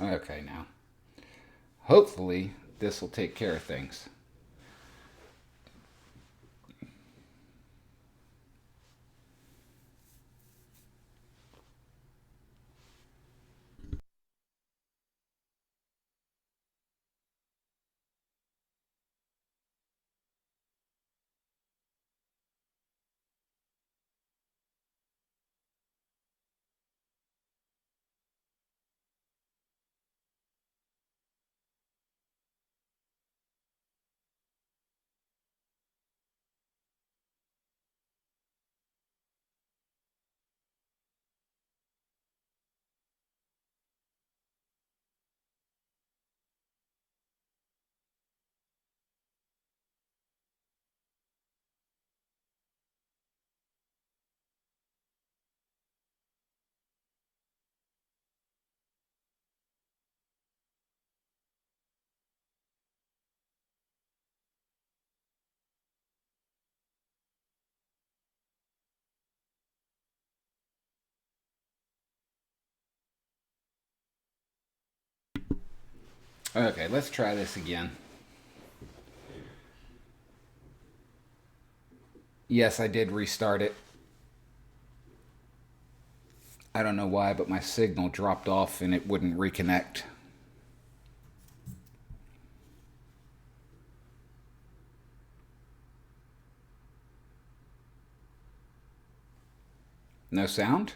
Okay, now. Hopefully, this will take care of things. Okay, let's try this again. Yes, I did restart it. I don't know why, but my signal dropped off and it wouldn't reconnect. No sound?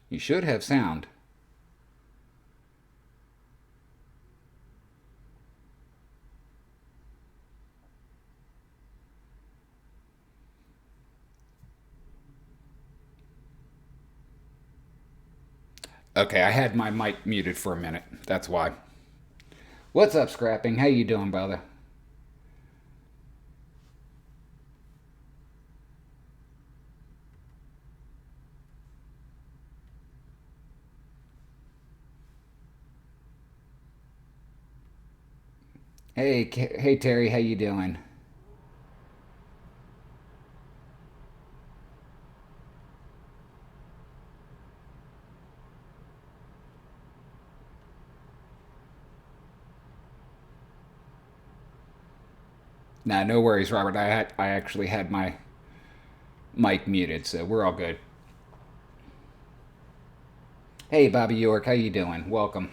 You should have sound. Okay, I had my mic muted for a minute. That's why. What's up, Scrapping? How you doing, brother? Hey, Terry. How you doing? Nah, no worries, Robert. I actually had my mic muted, so we're all good. Hey, Bobby York. How you doing? Welcome.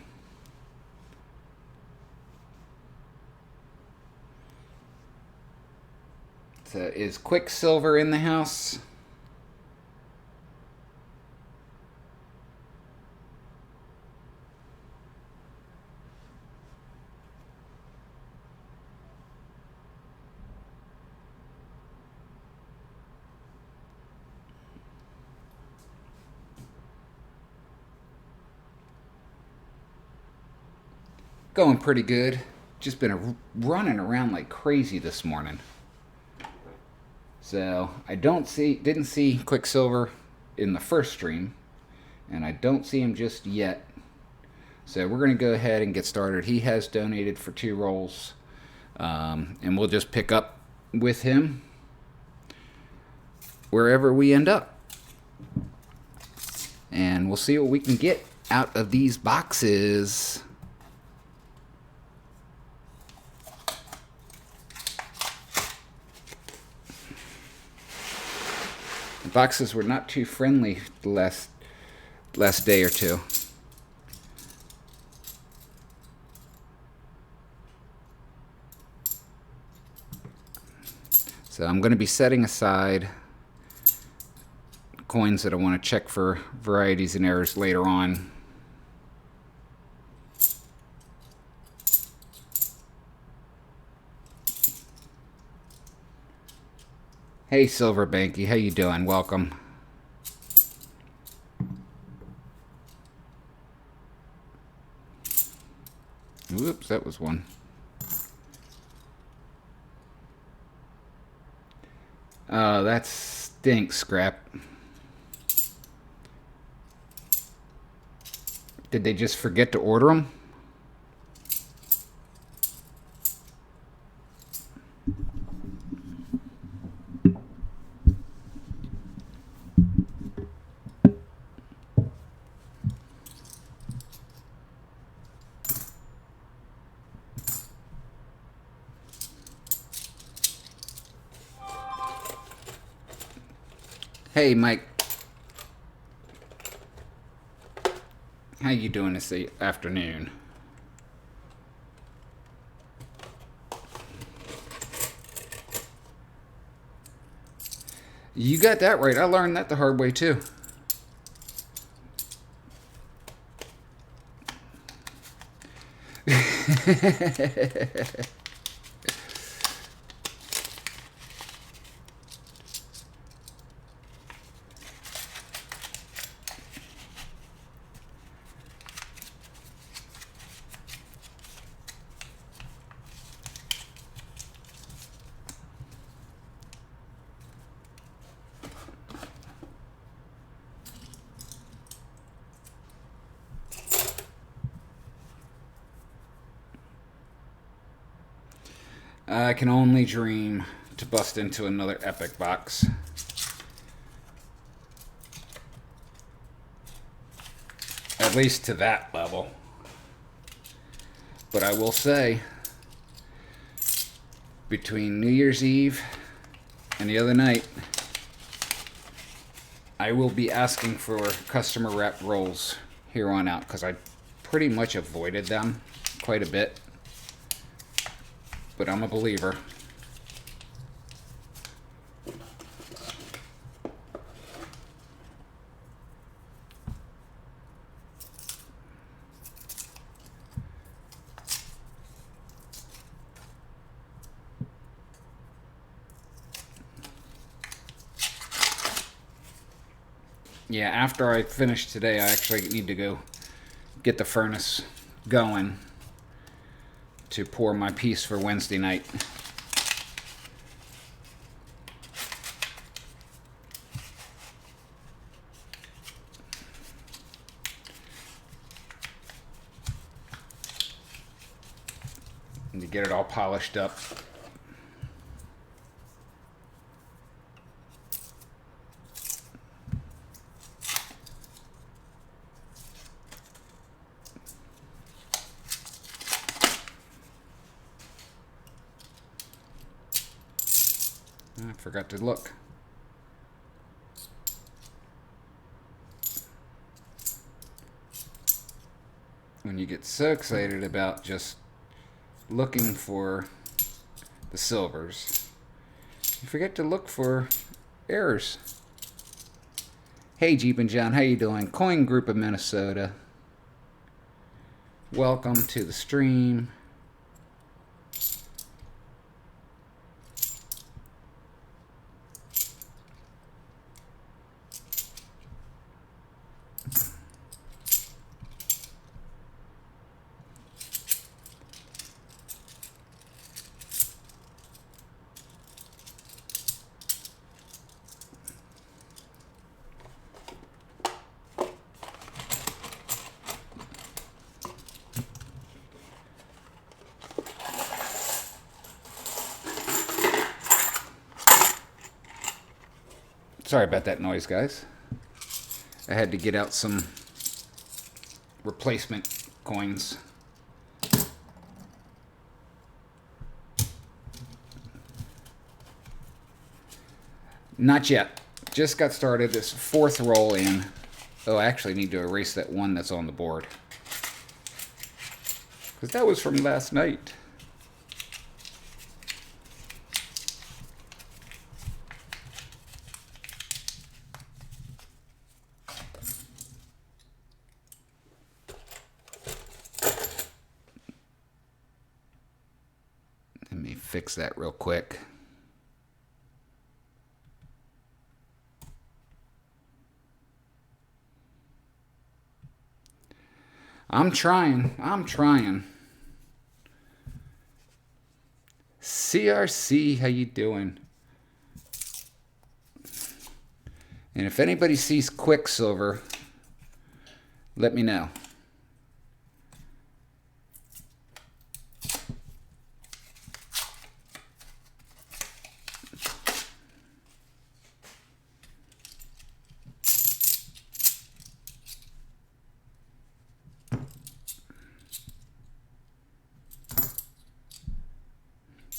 So, is Quicksilver in the house? Going pretty good. Just been running around like crazy this morning. So I didn't see Quicksilver in the first stream, and I don't see him just yet. So we're gonna go ahead and get started. He has donated for 2 rolls, and we'll just pick up with him wherever we end up, and we'll see what we can get out of these boxes. The boxes were not too friendly the last day or two. So I'm going to be setting aside coins that I want to check for varieties and errors later on. Hey, Silver Banky, how you doing? Welcome. Whoops, that was one. That stinks, Scrap. Did they just forget to order them? Hey, Mike. How you doing this afternoon? You got that right. I learned that the hard way, too. I can only dream to bust into another epic box. At least to that level. But I will say, between New Year's Eve and the other night, I will be asking for customer rep rolls here on out because I pretty much avoided them quite a bit. But I'm a believer. Yeah, after I finish today, I actually need to go get the furnace going to pour my piece for Wednesday night. And to get it all polished up. I forgot to look. When you get so excited about just looking for the silvers, you forget to look for errors. Hey Jeep and John, how you doing? Coin Group of Minnesota. Welcome to the stream. Sorry about that noise, guys. I had to get out some replacement coins. Not yet. Just got started. This fourth roll in. Oh, I actually need to erase that one that's on the board, because that was from last night. Let me fix that real quick. I'm trying. CRC, how you doing? And if anybody sees Quicksilver, let me know.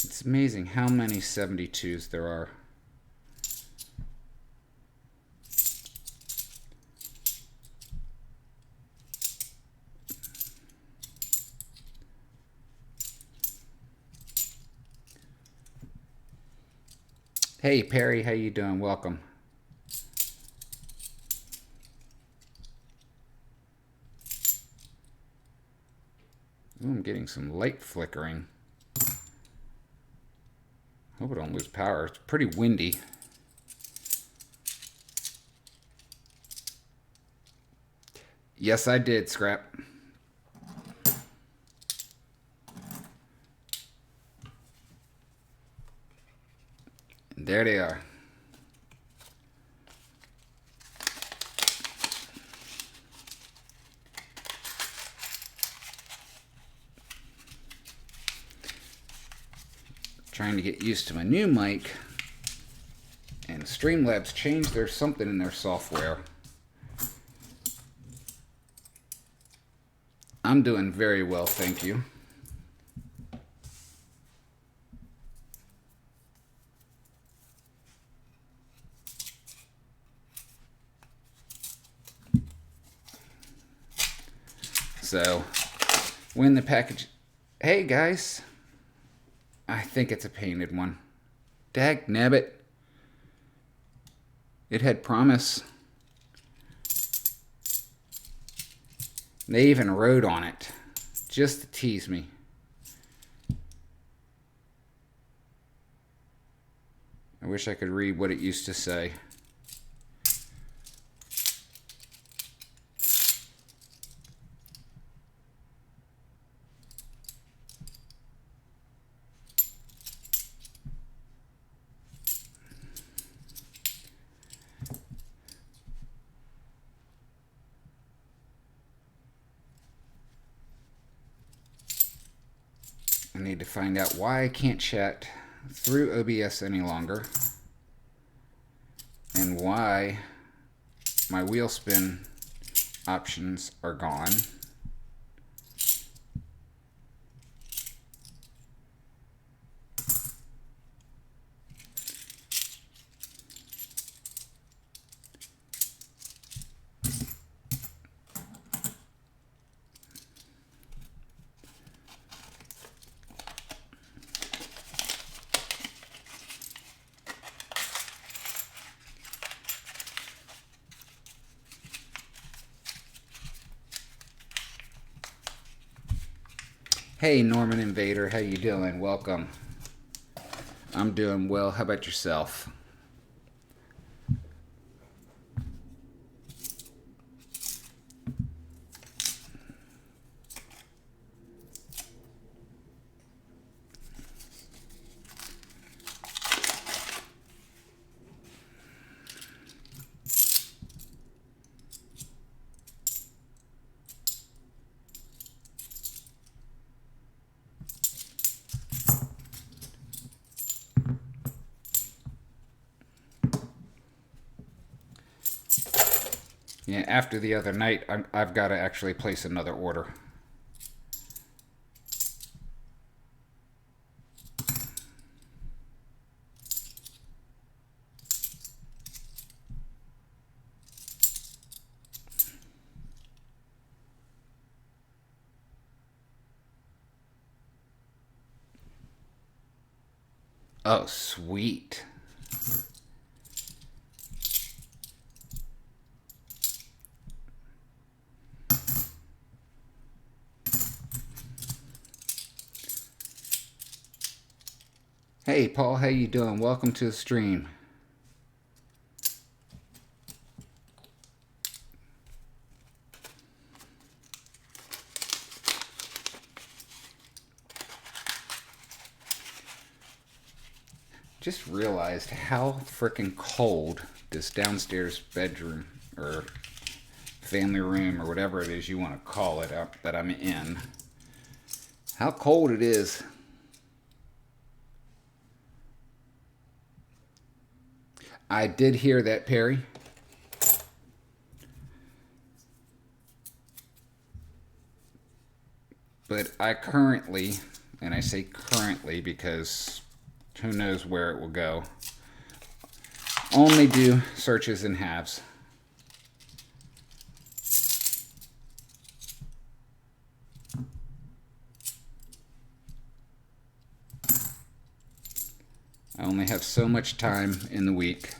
It's amazing how many 72s there are. Hey Perry, how you doing? Welcome. Ooh, I'm getting some light flickering. Hope I don't lose power. It's pretty windy. Yes, I did, Scrap. And there they are. Trying to get used to my new mic. And Streamlabs changed their something in their software. I'm doing very well, thank you. So, when the package... Hey, guys. I think it's a painted one. Dag nabbit. It had promise. They even wrote on it. Just to tease me. I wish I could read what it used to say. I need to find out why I can't chat through OBS any longer. And why my wheel spin options are gone. Hey Norman Invader, how you doing? Welcome. I'm doing well. How about yourself? Yeah, after the other night, I've got to actually place another order. Oh, sweet. Hey Paul, how you doing? Welcome to the stream. Just realized how freaking cold this downstairs bedroom or family room or whatever it is you want to call it that I'm in. How cold it is. I did hear that, Perry. But I currently, and I say currently because who knows where it will go, only do searches in halves. I only have so much time in the week.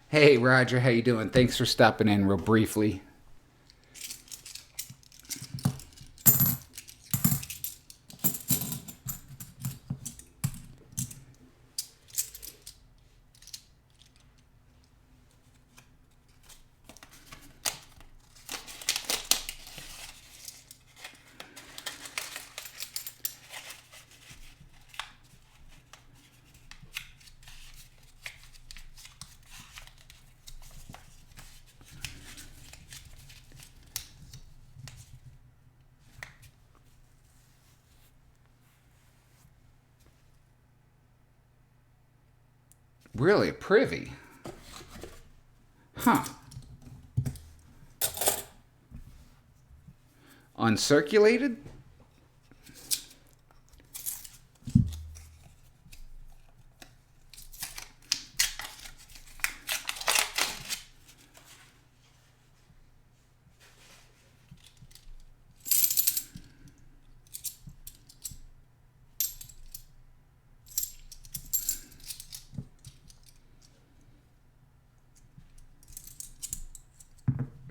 Hey Roger, how you doing? Thanks for stopping in real briefly. Really, a privy? Huh. Uncirculated?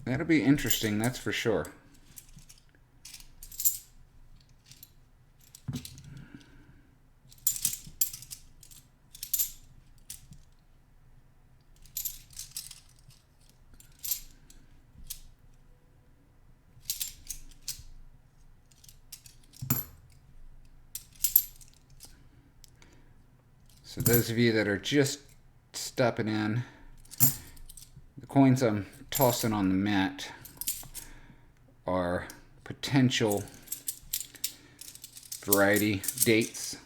That'll be interesting, that's for sure. So those of you that are just stepping in, the coins I'm tossing on the mat are potential variety dates.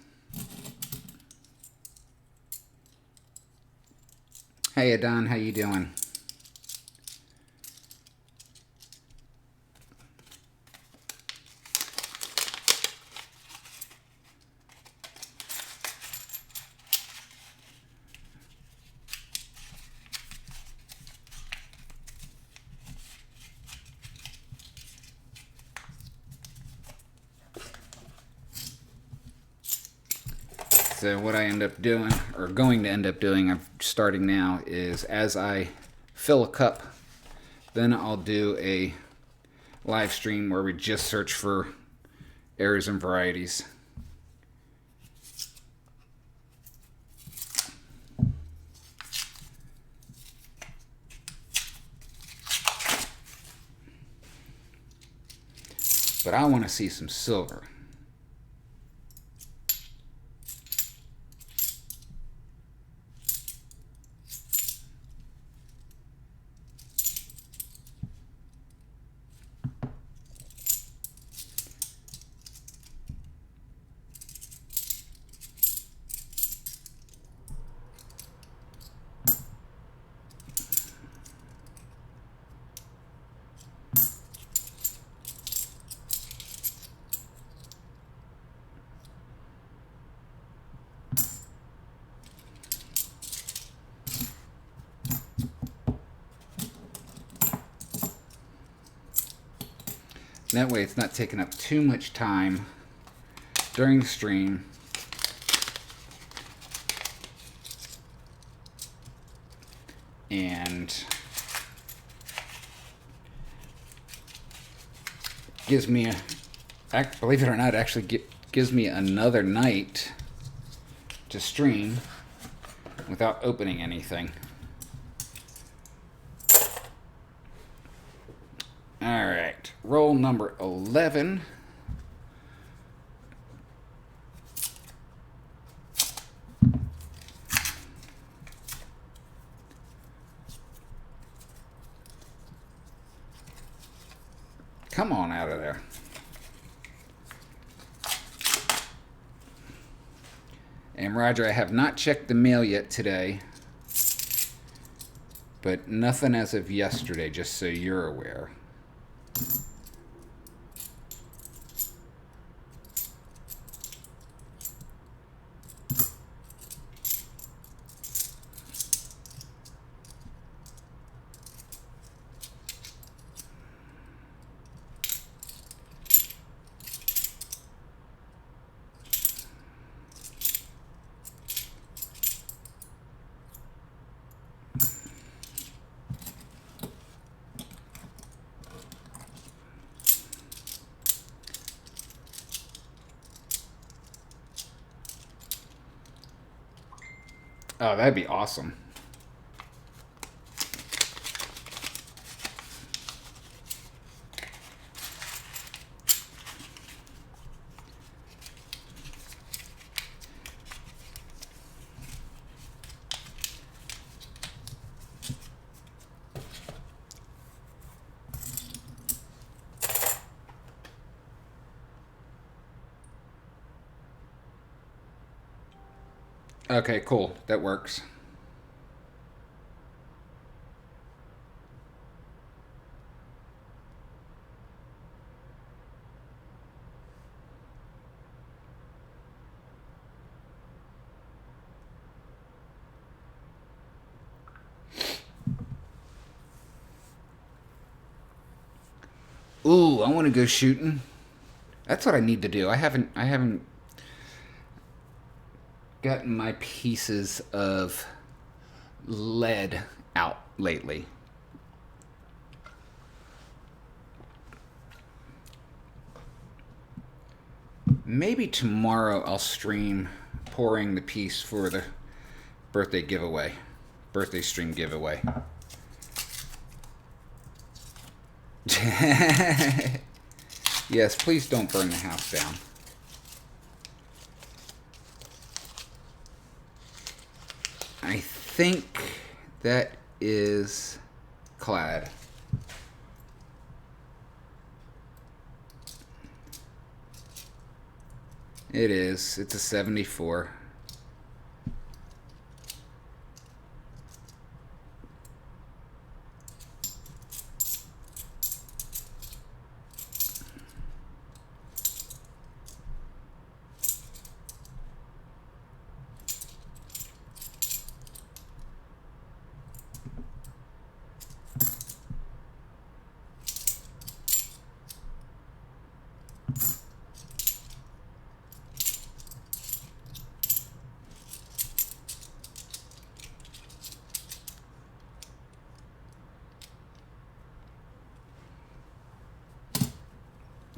Hey Adon, how you doing? So what I end up doing, or going to end up doing, I'm starting now, is as I fill a cup, then I'll do a live stream where we just search for errors and varieties. But I want to see some silver. That way it's not taking up too much time during the stream. And gives me believe it or not, actually gives me another night to stream without opening anything. Alright, roll number 11. Come on out of there. And Roger, I have not checked the mail yet today. but nothing as of yesterday, just so you're aware. Oh, that'd be awesome. Okay, cool. That works. Ooh, I want to go shooting. That's what I need to do. I haven't gotten my pieces of lead out lately. Maybe tomorrow I'll stream pouring the piece for the birthday giveaway. Birthday stream giveaway. Yes, please don't burn the house down. I think that is clad. It is. It's a 74.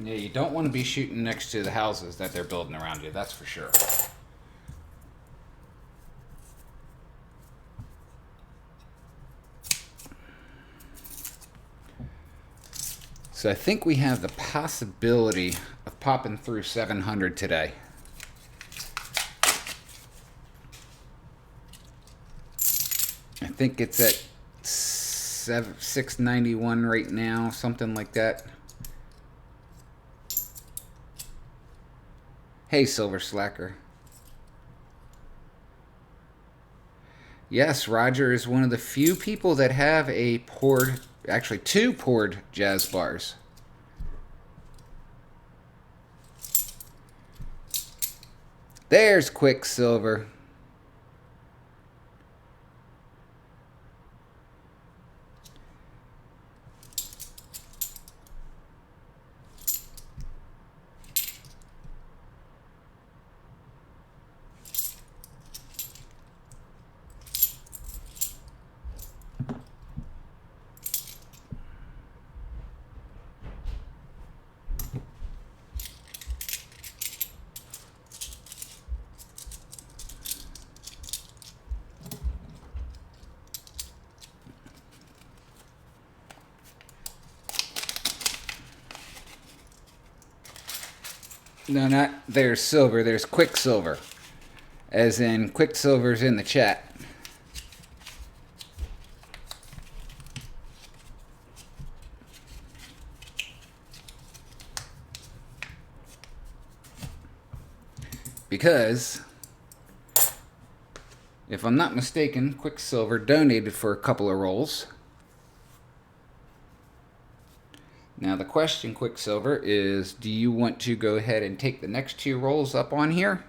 Yeah, you don't want to be shooting next to the houses that they're building around you, that's for sure. So I think we have the possibility of popping through 700 today. I think it's at 691 right now, something like that. Hey, Silver Slacker. Yes, Roger is one of the few people that have a poured, actually 2 poured jazz bars. There's Quicksilver. No, not there's silver. There's Quicksilver. As in, Quicksilver's in the chat. Because If I'm not mistaken, Quicksilver donated for a couple of rolls. Now the question, Quicksilver, is do you want to go ahead and take the next 2 rolls up on here?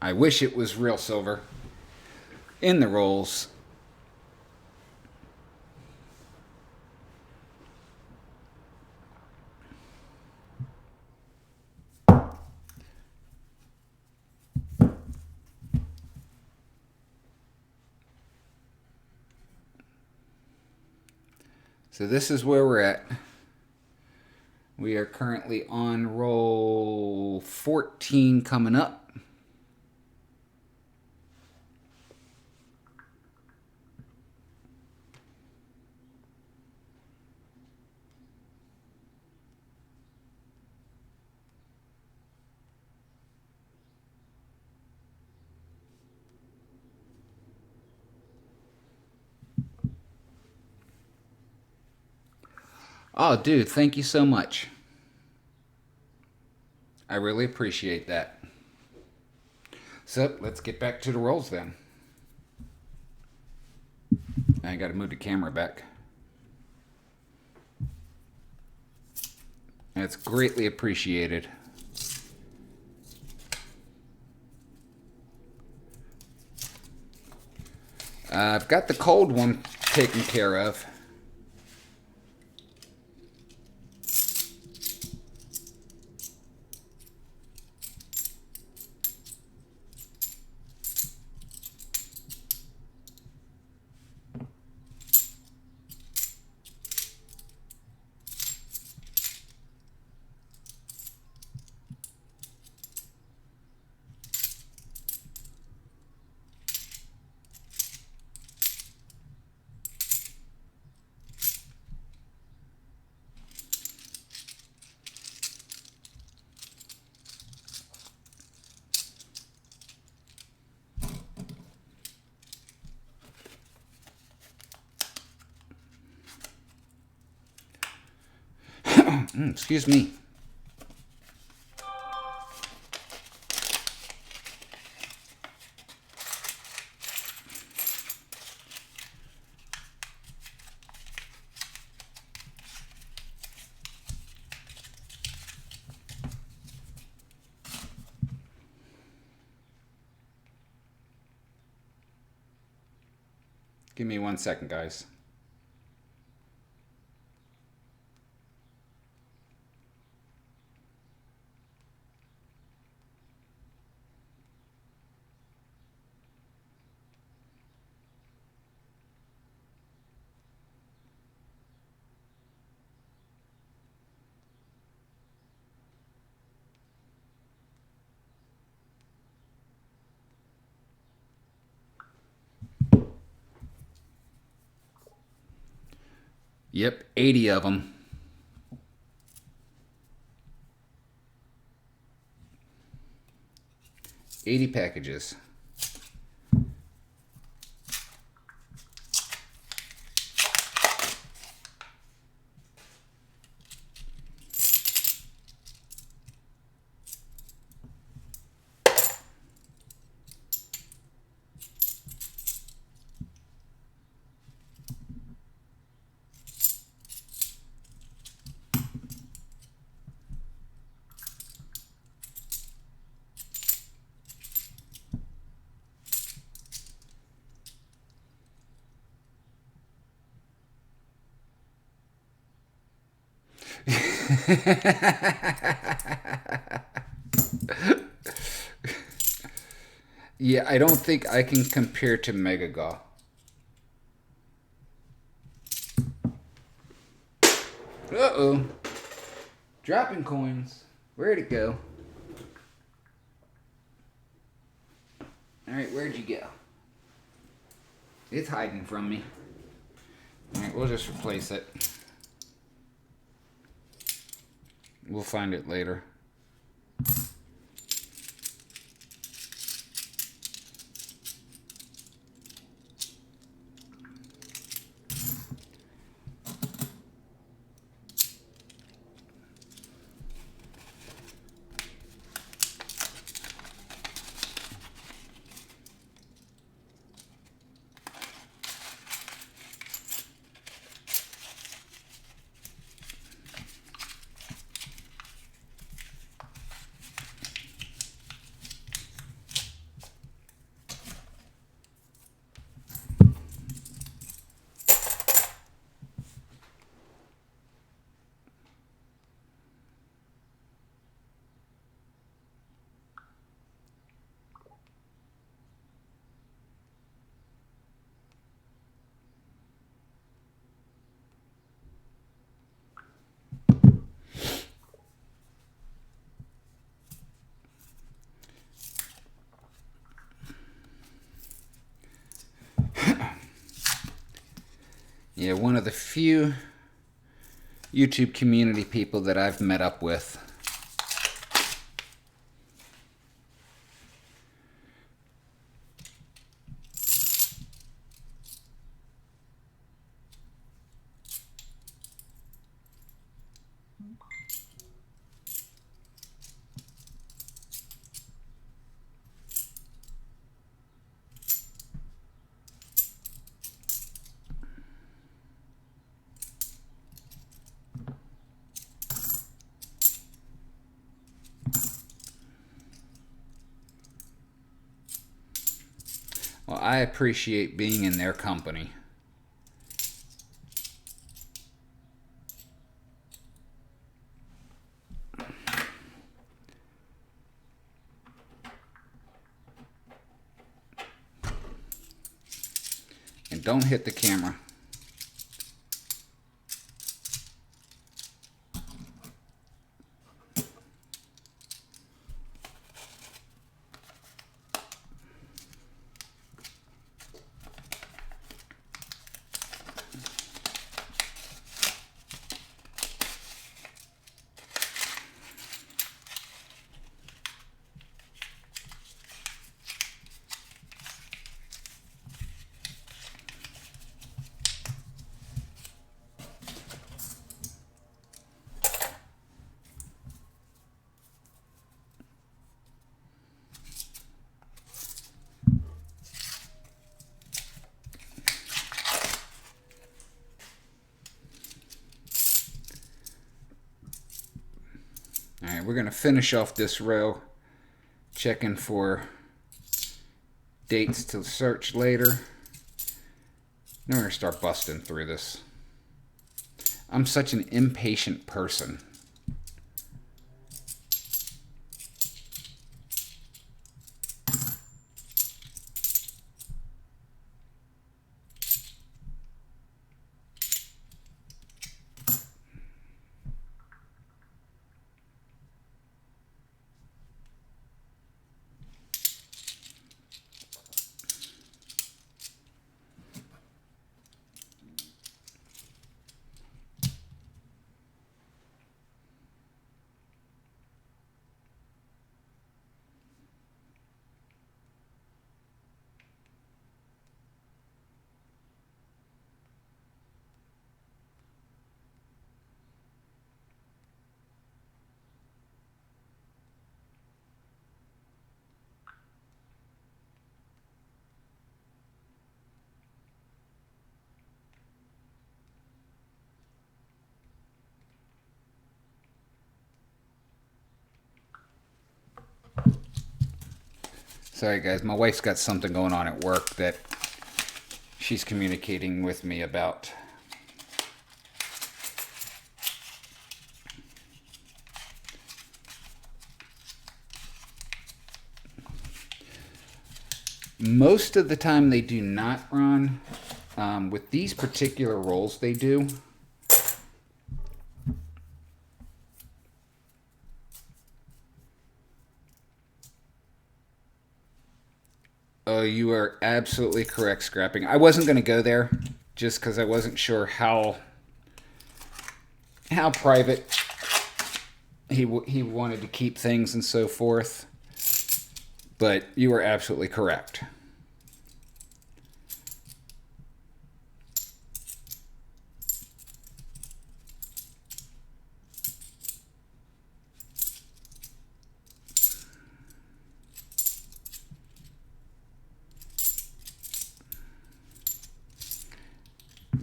I wish it was real silver in the rolls. So this is where we're at. We are currently on roll 14 coming up. Oh, dude, thank you so much. I really appreciate that. So, let's get back to the rolls then. I gotta move the camera back. That's greatly appreciated. I've got the cold one taken care of. Excuse me. Give me 1 second, guys. Yep, 80 of them. 80 packages. Yeah, I don't think I can compare to Megaga. Uh-oh. Dropping coins. Where'd it go? Alright, where'd you go? It's hiding from me. Alright, we'll just replace it. We'll find it later. Yeah, one of the few YouTube community people that I've met up with. Well, I appreciate being in their company. And don't hit the camera. Alright, we're going to finish off this row, checking for dates to search later. Then we're going to start busting through this. I'm such an impatient person. Sorry guys, my wife's got something going on at work that she's communicating with me about. Most of the time they do not run. With these particular rolls they do. Oh, you are absolutely correct, Scrapping. I wasn't going to go there just because I wasn't sure how private he wanted to keep things and so forth. But you are absolutely correct.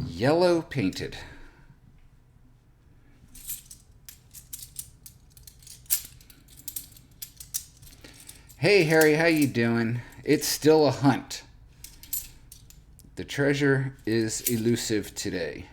Yellow painted. Hey Harry, how you doing? It's still a hunt. The treasure is elusive today.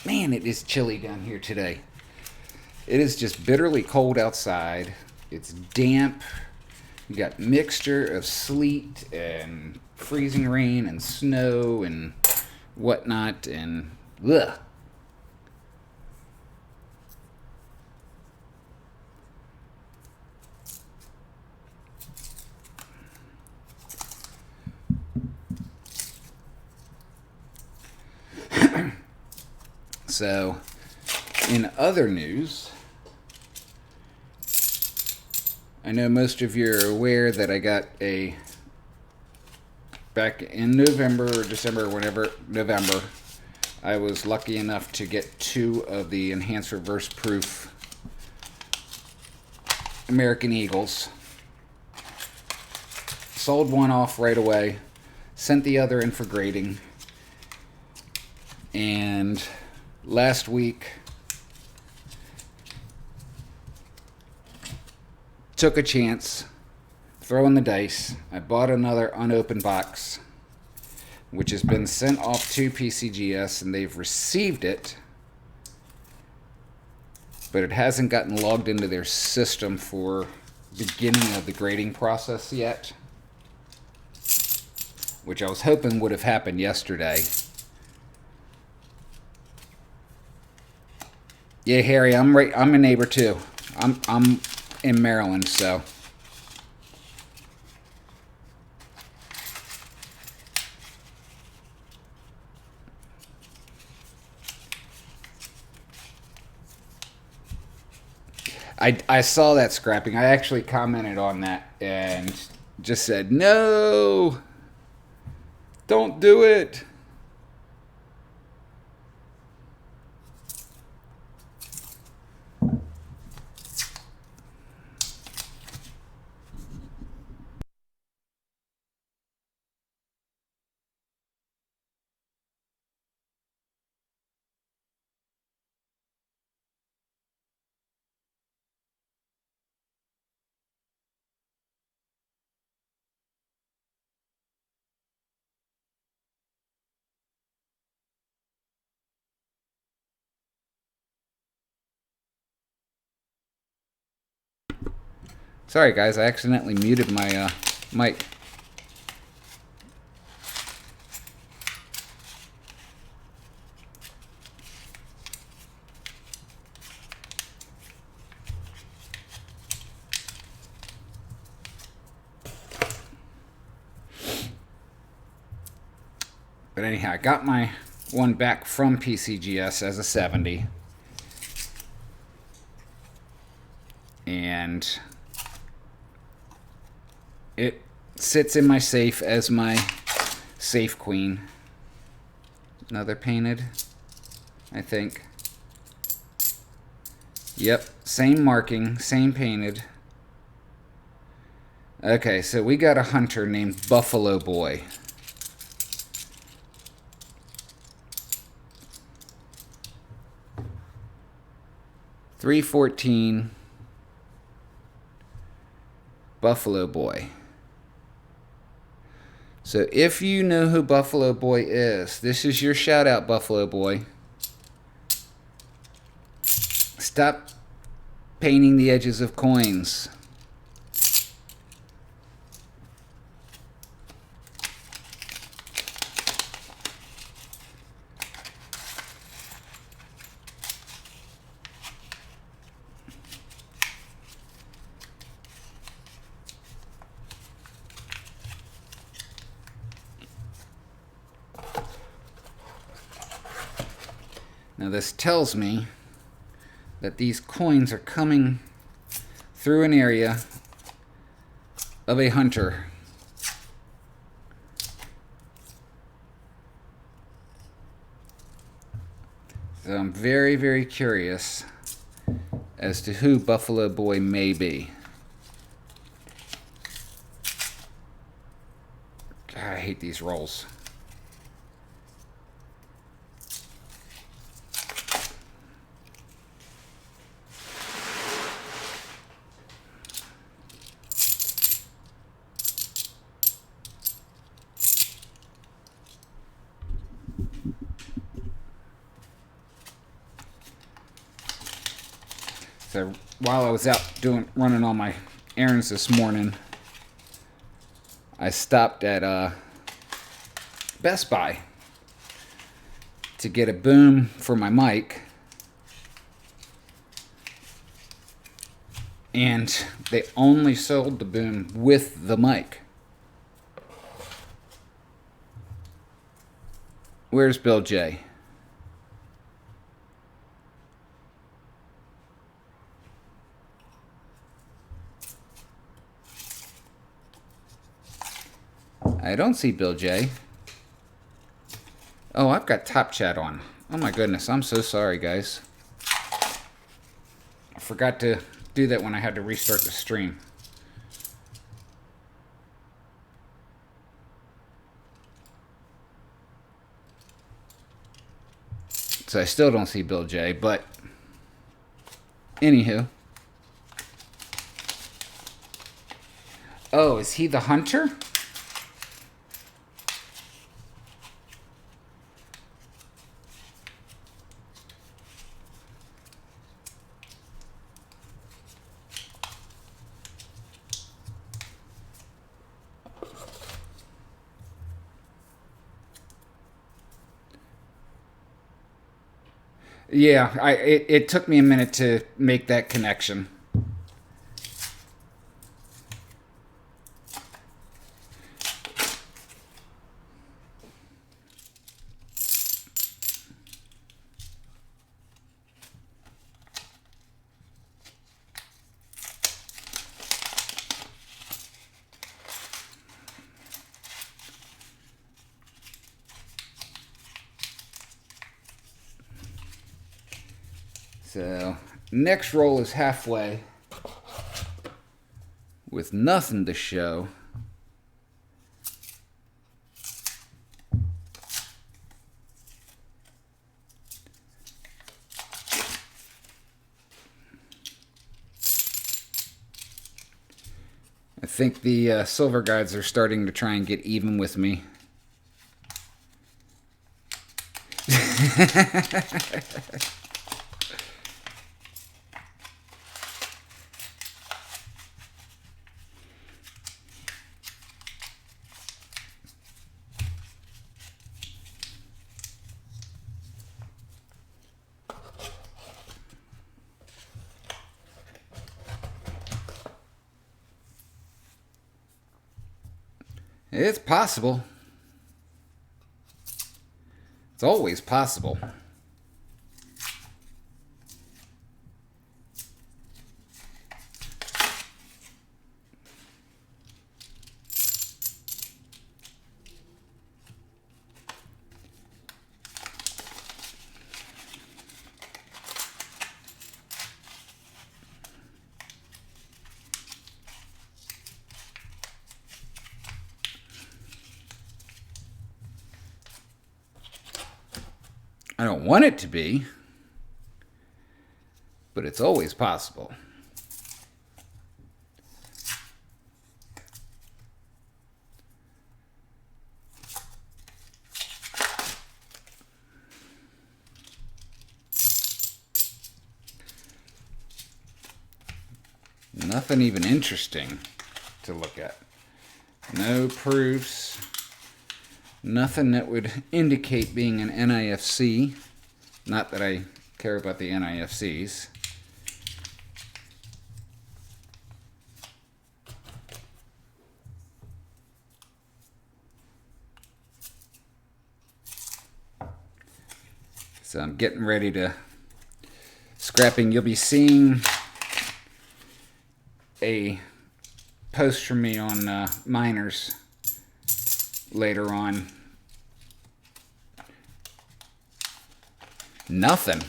Man, it is chilly down here today. It is just bitterly cold outside. It's damp. You got mixture of sleet and freezing rain and snow and whatnot, and ugh. So, in other news, I know most of you are aware that I got back in November or December, whenever, November, I was lucky enough to get 2 of the Enhanced Reverse Proof American Eagles. Sold one off right away, sent the other in for grading, and last week took a chance, throwing the dice. I bought another unopened box, which has been sent off to PCGS, and they've received it, but it hasn't gotten logged into their system for beginning of the grading process yet, which I was hoping would have happened yesterday. Yeah, Harry, I'm a neighbor too. I'm in Maryland, so I saw that scrapping. I actually commented on that and just said, no, don't do it. Sorry, guys, I accidentally muted my mic. But anyhow, I got my one back from PCGS as a 70. And it sits in my safe as my safe queen. Another painted, I think. Yep, same marking, same painted. Okay, so we got a hunter named Buffalo Boy. .314 Buffalo Boy. So if you know who Buffalo Boy is, this is your shout out, Buffalo Boy. Stop painting the edges of coins. Now this tells me that these coins are coming through an area of a hunter. So I'm very, very curious as to who Buffalo Boy may be. God, I hate these rolls. So while I was out running all my errands this morning, I stopped at Best Buy to get a boom for my mic. And they only sold the boom with the mic. Where's Bill J? I don't see Bill J. Oh, I've got Top Chat on. Oh my goodness, I'm so sorry, guys. I forgot to do that when I had to restart the stream. So I still don't see Bill J, but anywho. Oh, is he the hunter? Yeah, it took me a minute to make that connection. So, next roll is halfway with nothing to show. I think the silver guides are starting to try and get even with me. It's possible. It's always possible. I don't want it to be, but it's always possible. Nothing even interesting to look at. No proofs. Nothing that would indicate being an NIFC. Not that I care about the NIFCs. So I'm getting ready to scrapping. You'll be seeing a post from me on miners later on. Nothing.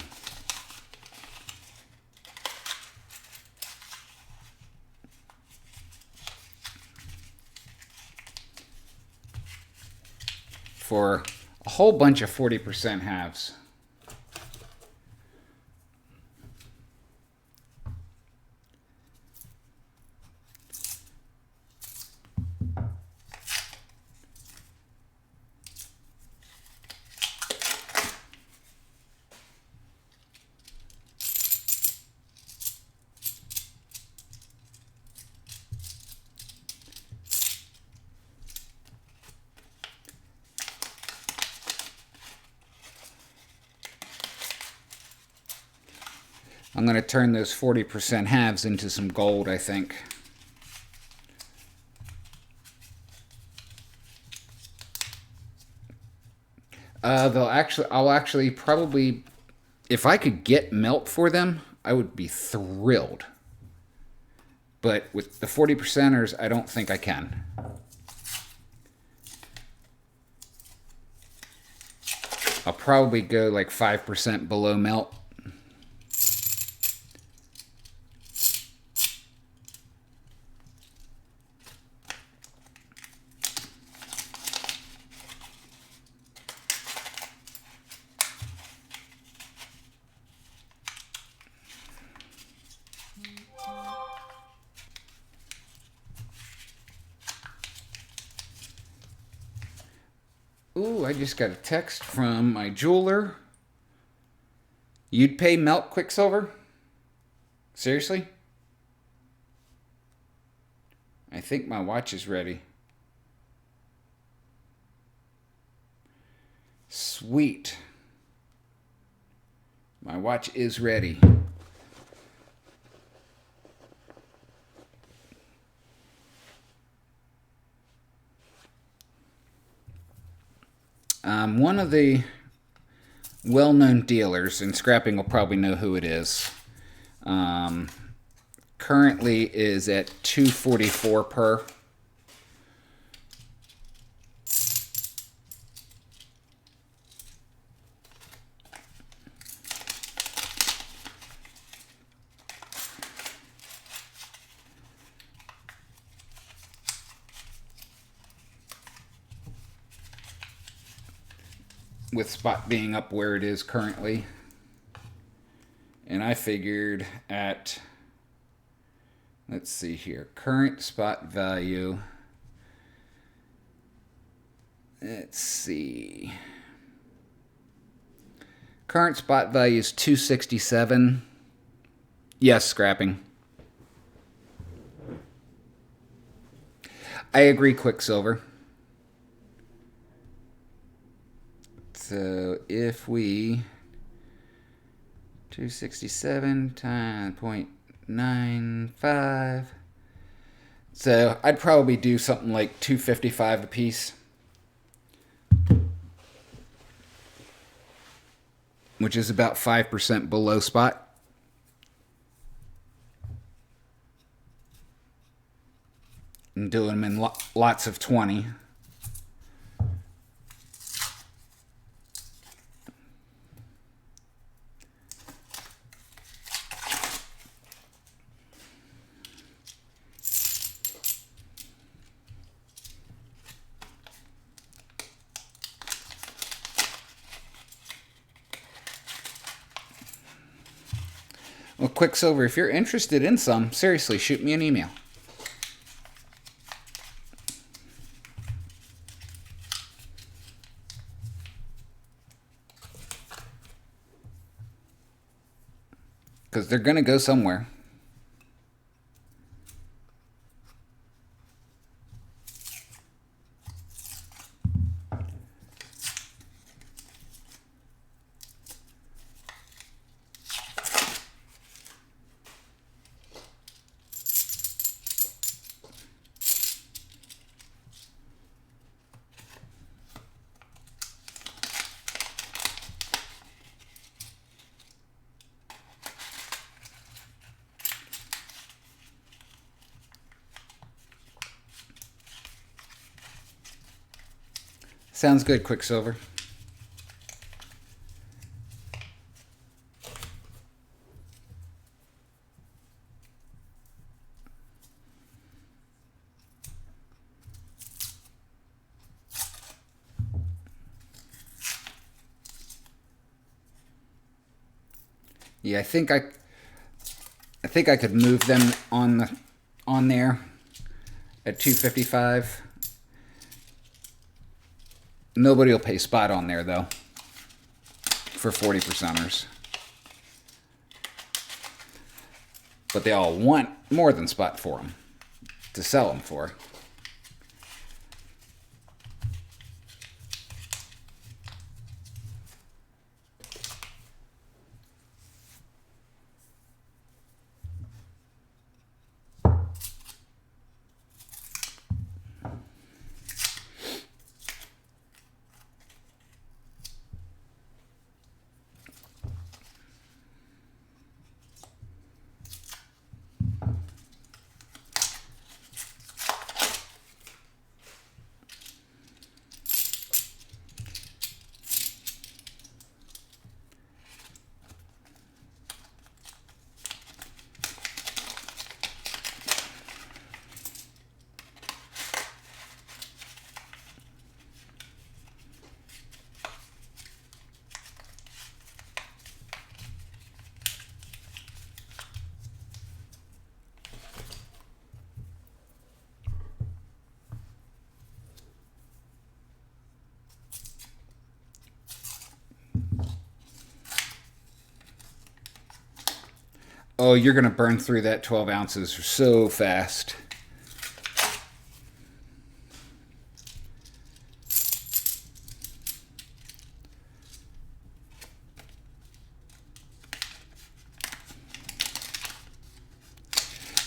For a whole bunch of 40% halves. I'm going to turn those 40% halves into some gold, I think. I'll actually probably, if I could get melt for them, I would be thrilled. But with the 40%ers, I don't think I can. I'll probably go like 5% below melt. Ooh, I just got a text from my jeweler. You'd pay melt Quicksilver? Seriously? I think my watch is ready. Sweet. My watch is ready. One of the well-known dealers, and Scrapping will probably know who it is, currently is at $244 per. With spot being up where it is currently. And I figured at, let's see here, current spot value, let's see, current spot value is 267. Yes, Scrapping. I agree, Quicksilver. So if we 267 times 0.95, so I'd probably do something like 255 a piece, which is about 5% below spot. And doing them in lots of 20. Well, Quicksilver, if you're interested in some, seriously, shoot me an email. Because they're going to go somewhere. Sounds good, Quicksilver. Yeah, I think I could move them on there at 255. Nobody will pay spot on there though for 40%ers. But they all want more than spot for them to sell them for. Oh, you're going to burn through that 12 ounces so fast.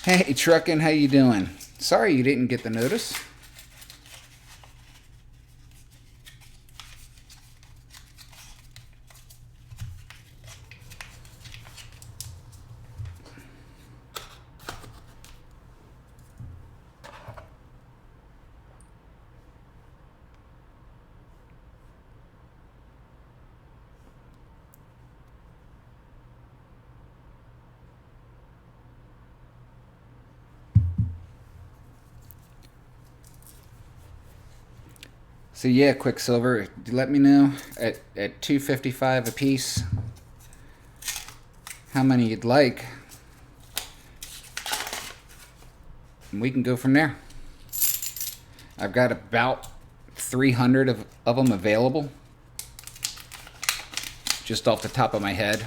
Hey, Truckin', how you doing? Sorry you didn't get the notice. So yeah, Quicksilver, let me know at $2.55 a piece how many you'd like, and we can go from there. I've got about 300 of them available, just off the top of my head.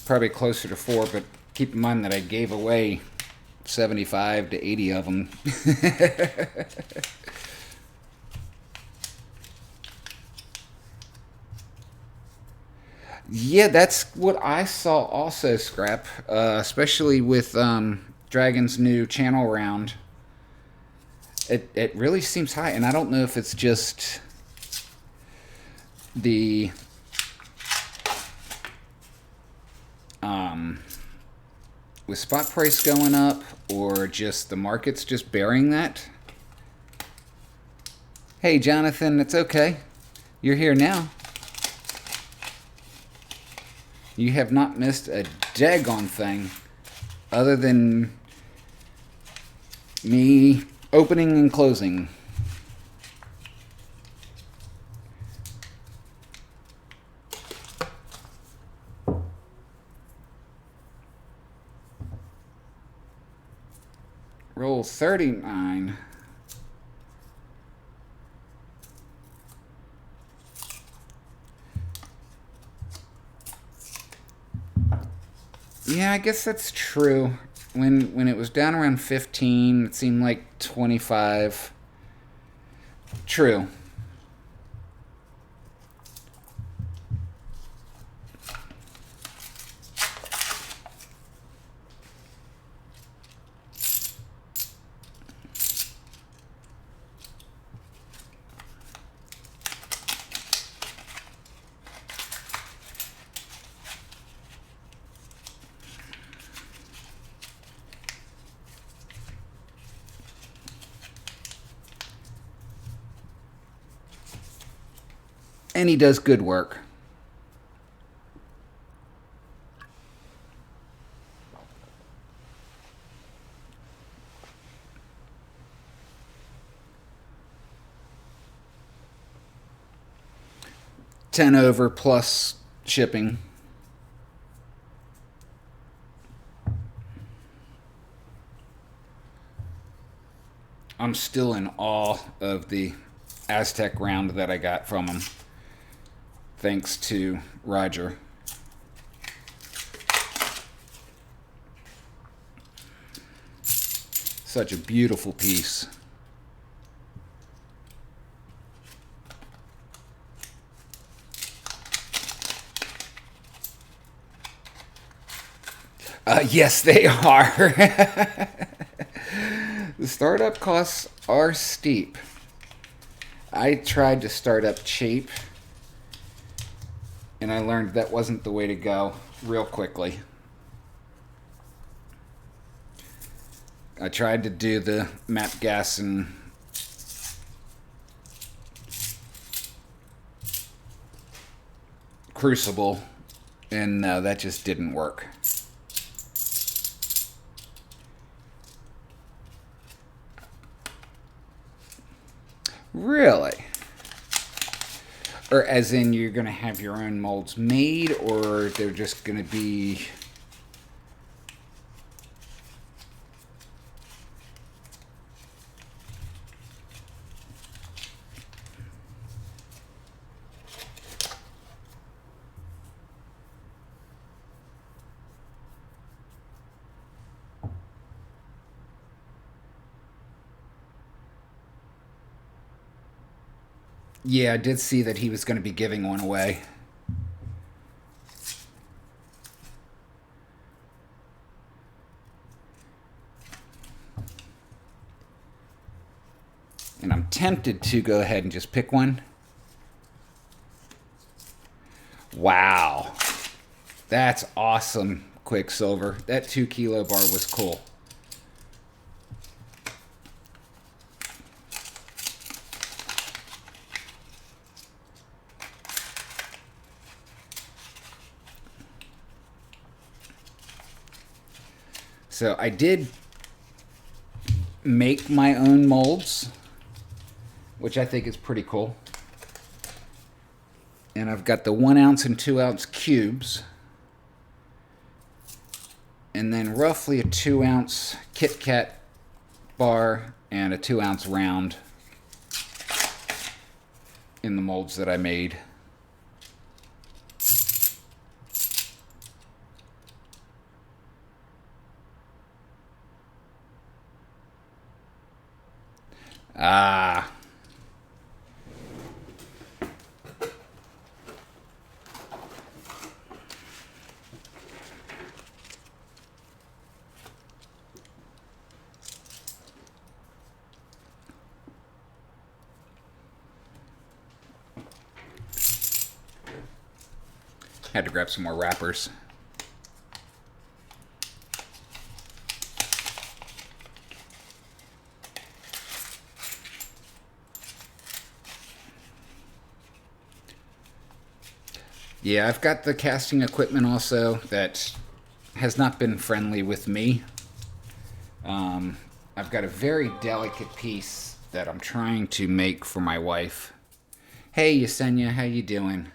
Probably closer to 4, but keep in mind that I gave away 75 to 80 of them. Yeah, that's what I saw also, Scrap. Especially with Dragon's new channel round. It really seems high, and I don't know if it's just the with spot price going up, or just the market's just bearing that. Hey, Jonathan, it's okay. You're here now. You have not missed a daggone thing other than me opening and closing. Roll 39. Yeah, I guess that's true. When it was down around 15, it seemed like 25. True. And he does good work. $10 over plus shipping. I'm still in awe of the Aztec round that I got from him. Thanks to Roger. Such a beautiful piece. Yes, they are. The startup costs are steep. I tried to start up cheap, and I learned that wasn't the way to go real quickly. I tried to do the Matt Gasson Crucible, and that just didn't work. Really? Or as in you're going to have your own molds made, or they're just going to be... Yeah, I did see that he was going to be giving one away. And I'm tempted to go ahead and just pick one. Wow. That's awesome, Quicksilver. That 2 kilo bar was cool. So I did make my own molds, which I think is pretty cool. And I've got the 1 ounce and 2 ounce cubes. And then roughly a 2 ounce Kit Kat bar and a 2 ounce round in the molds that I made. Ah. Had to grab some more wrappers. Yeah, I've got the casting equipment also that has not been friendly with me. I've got a very delicate piece that I'm trying to make for my wife. Hey, Yesenia, how you doing?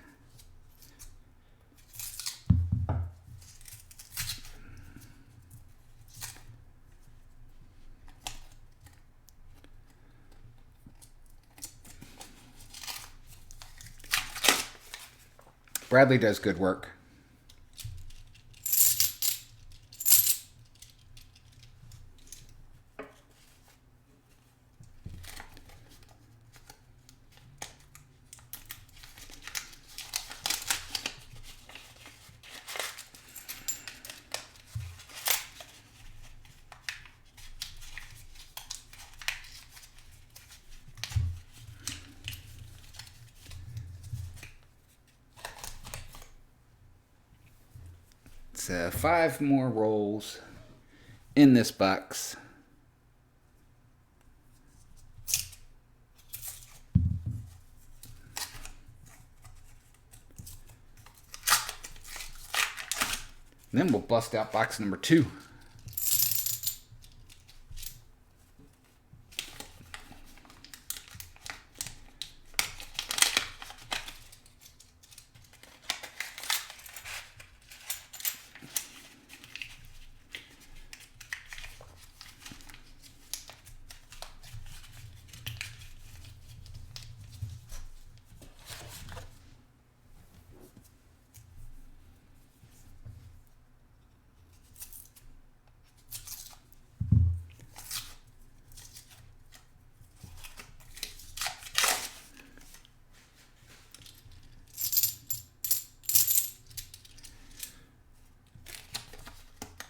Bradley does good work. So 5 more rolls in this box. And then we'll bust out box number 2.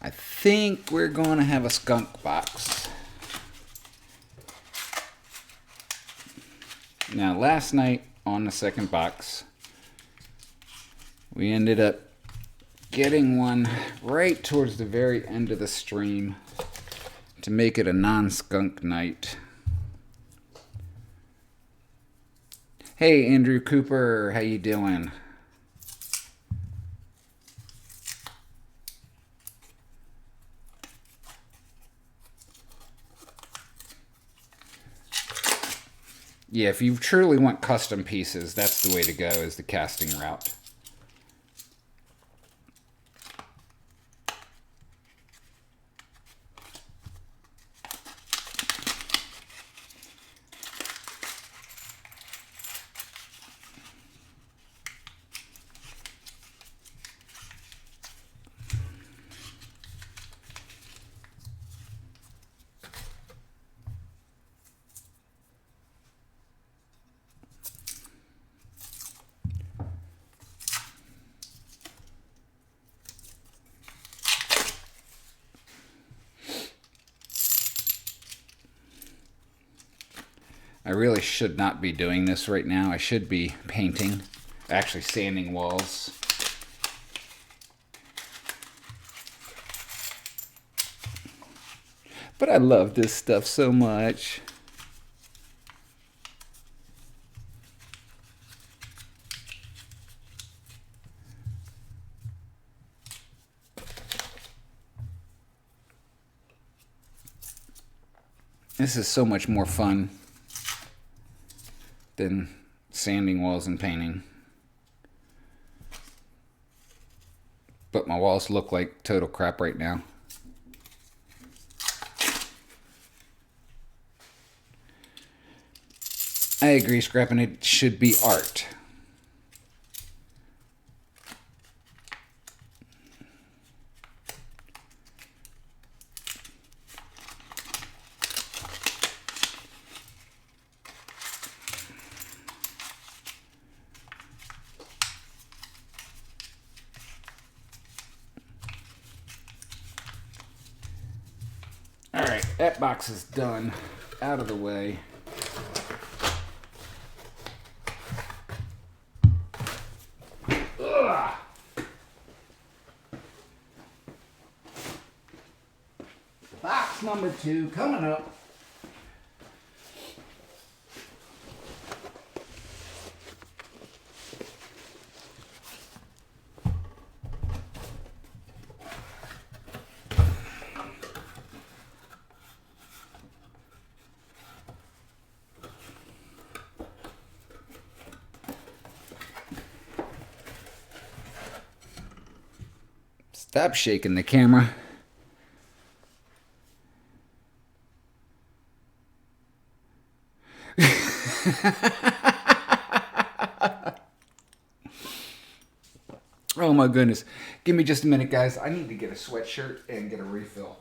I think we're going to have a skunk box. Now, last night on the second box, we ended up getting one right towards the very end of the stream to make it a non-skunk night. Hey, Andrew Cooper, how you doing? Yeah, if you truly want custom pieces, that's the way to go, is the casting route. I really should not be doing this right now. I should be painting, actually sanding walls. But I love this stuff so much. This is so much more fun than sanding walls and painting. But my walls look like total crap right now. I agree, scrapping it should be art. Alright, that box is done. Out of the way. Ugh. Box number 2 coming up. Stop shaking the camera. Oh my goodness. Give me just a minute, guys. I need to get a sweatshirt and get a refill.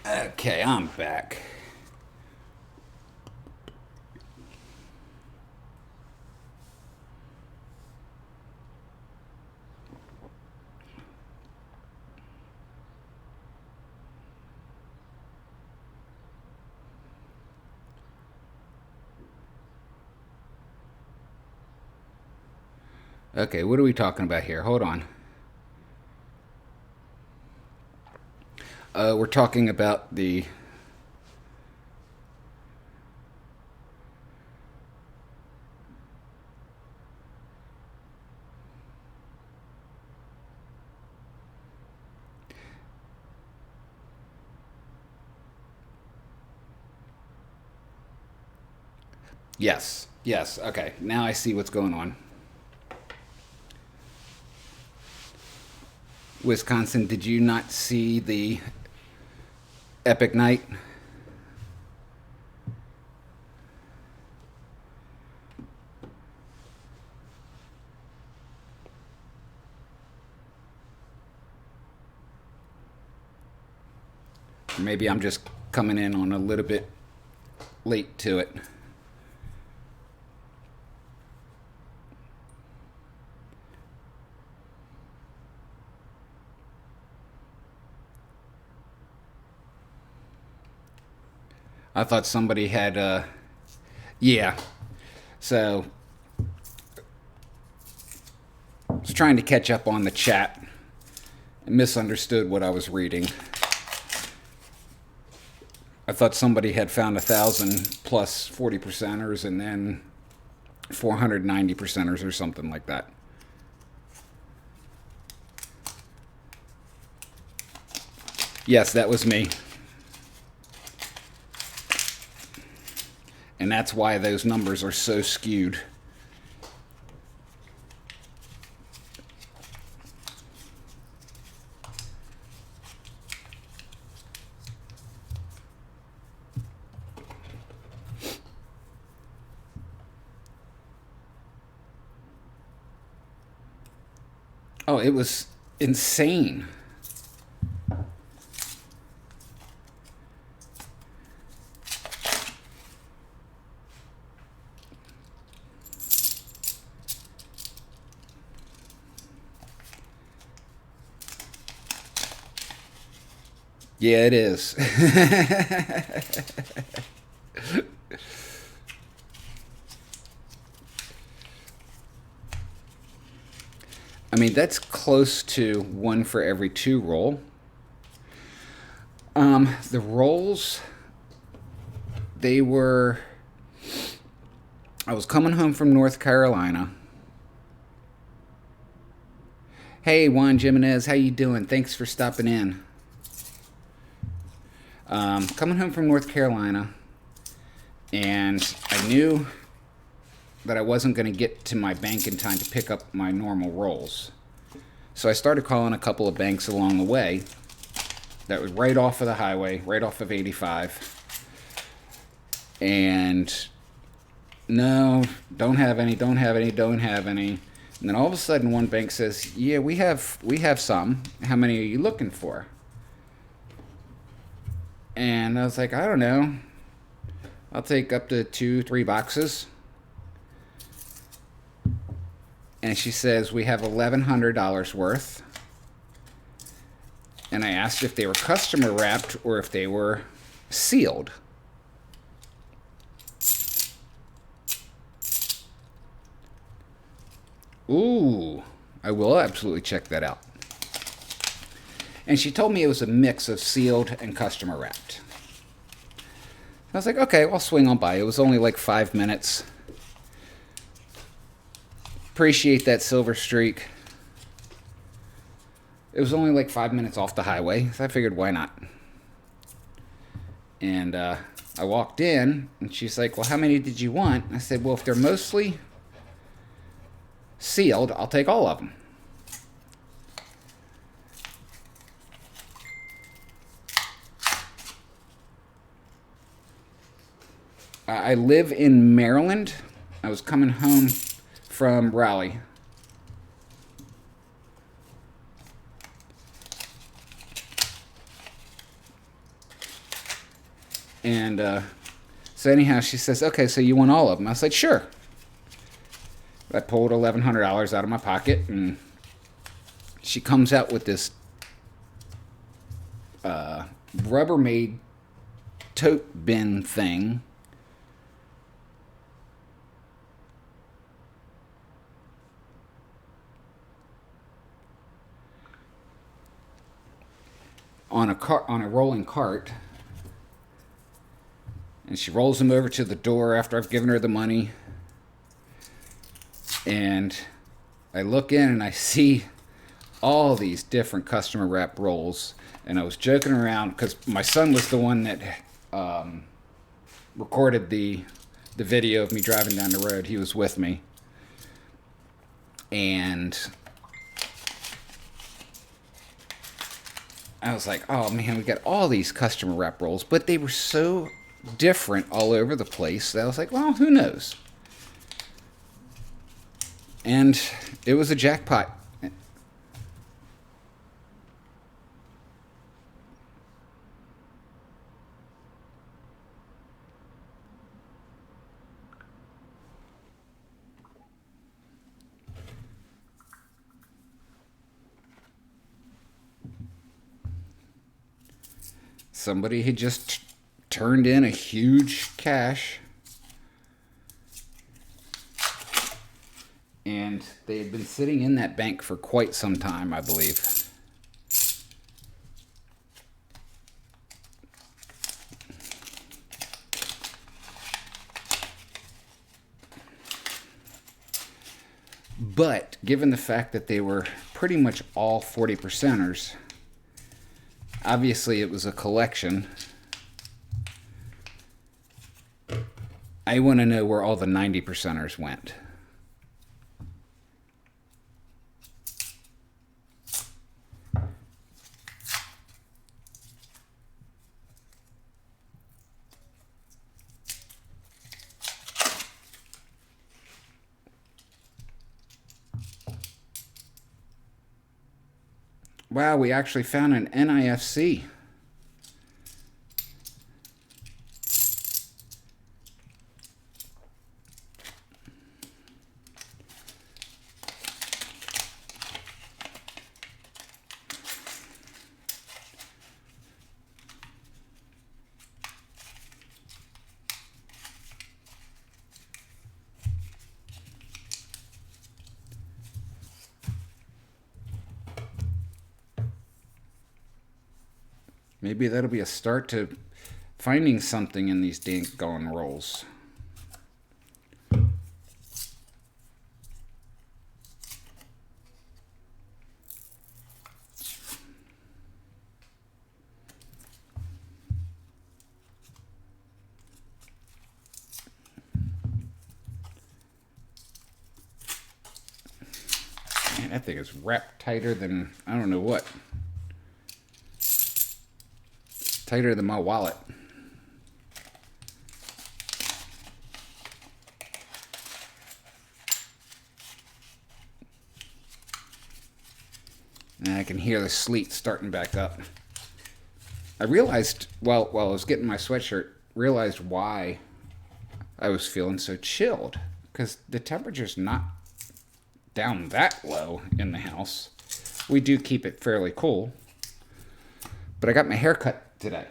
Okay, I'm back. Okay, what are we talking about here? Hold on. We're talking about the... Yes, yes, okay. Now I see what's going on. Wisconsin, did you not see the Epic Night? Maybe I'm just coming in on a little bit late to it. I thought somebody had, yeah. So, I was trying to catch up on the chat. I misunderstood what I was reading. I thought somebody had found 1,000 plus 40%ers and then 490%ers or something like that. Yes, that was me. And that's why those numbers are so skewed. Oh, it was insane. Yeah, it is. I mean, that's close to 1 for every 2 roll. The rolls, they were... I was coming home from North Carolina. Hey, Juan Jimenez, how you doing? Thanks for stopping in. Coming home from North Carolina, and I knew that I wasn't going to get to my bank in time to pick up my normal rolls. So I started calling a couple of banks along the way that was right off of the highway, right off of 85. And no, don't have any, don't have any, don't have any. And then all of a sudden one bank says, yeah, we have some. How many are you looking for? And I was like, I don't know. I'll take up to 2-3 boxes. And she says, we have $1,100 worth. And I asked if they were customer wrapped or if they were sealed. Ooh, I will absolutely check that out. And she told me it was a mix of sealed and customer wrapped. I was like, okay, I'll swing on by. It was only like 5 minutes. Appreciate that Silver Streak. It was only like 5 minutes off the highway, so I figured, why not? And I walked in, and she's like, well, how many did you want? I said, well, if they're mostly sealed, I'll take all of them. I live in Maryland. I was coming home from Raleigh. And so anyhow, she says, okay, so you want all of them? I was like, sure. I pulled $1,100 out of my pocket, and she comes out with this Rubbermaid tote bin thing. On a rolling cart, and she rolls them over to the door after I've given her the money. And I look in and I see all these different customer wrap rolls. And I was joking around because my son was the one that recorded the video of me driving down the road. He was with me. And I was like, oh man, we got all these customer wrap rolls. But they were so different all over the place that I was like, well, who knows? And it was a jackpot. Somebody had just turned in a huge cash, and they had been sitting in that bank for quite some time, I believe. But given the fact that they were pretty much all 40%ers, obviously it was a collection. I want to know where all the 90%ers went. Wow, we actually found an NIFC. Maybe that'll be a start to finding something in these dang-gone rolls. Man, that thing is wrapped tighter than I don't know what. Tighter than my wallet. And I can hear the sleet starting back up. I realized, while I was getting my sweatshirt, realized why I was feeling so chilled. Because the temperature's not down that low in the house. We do keep it fairly cool. But I got my hair cut today.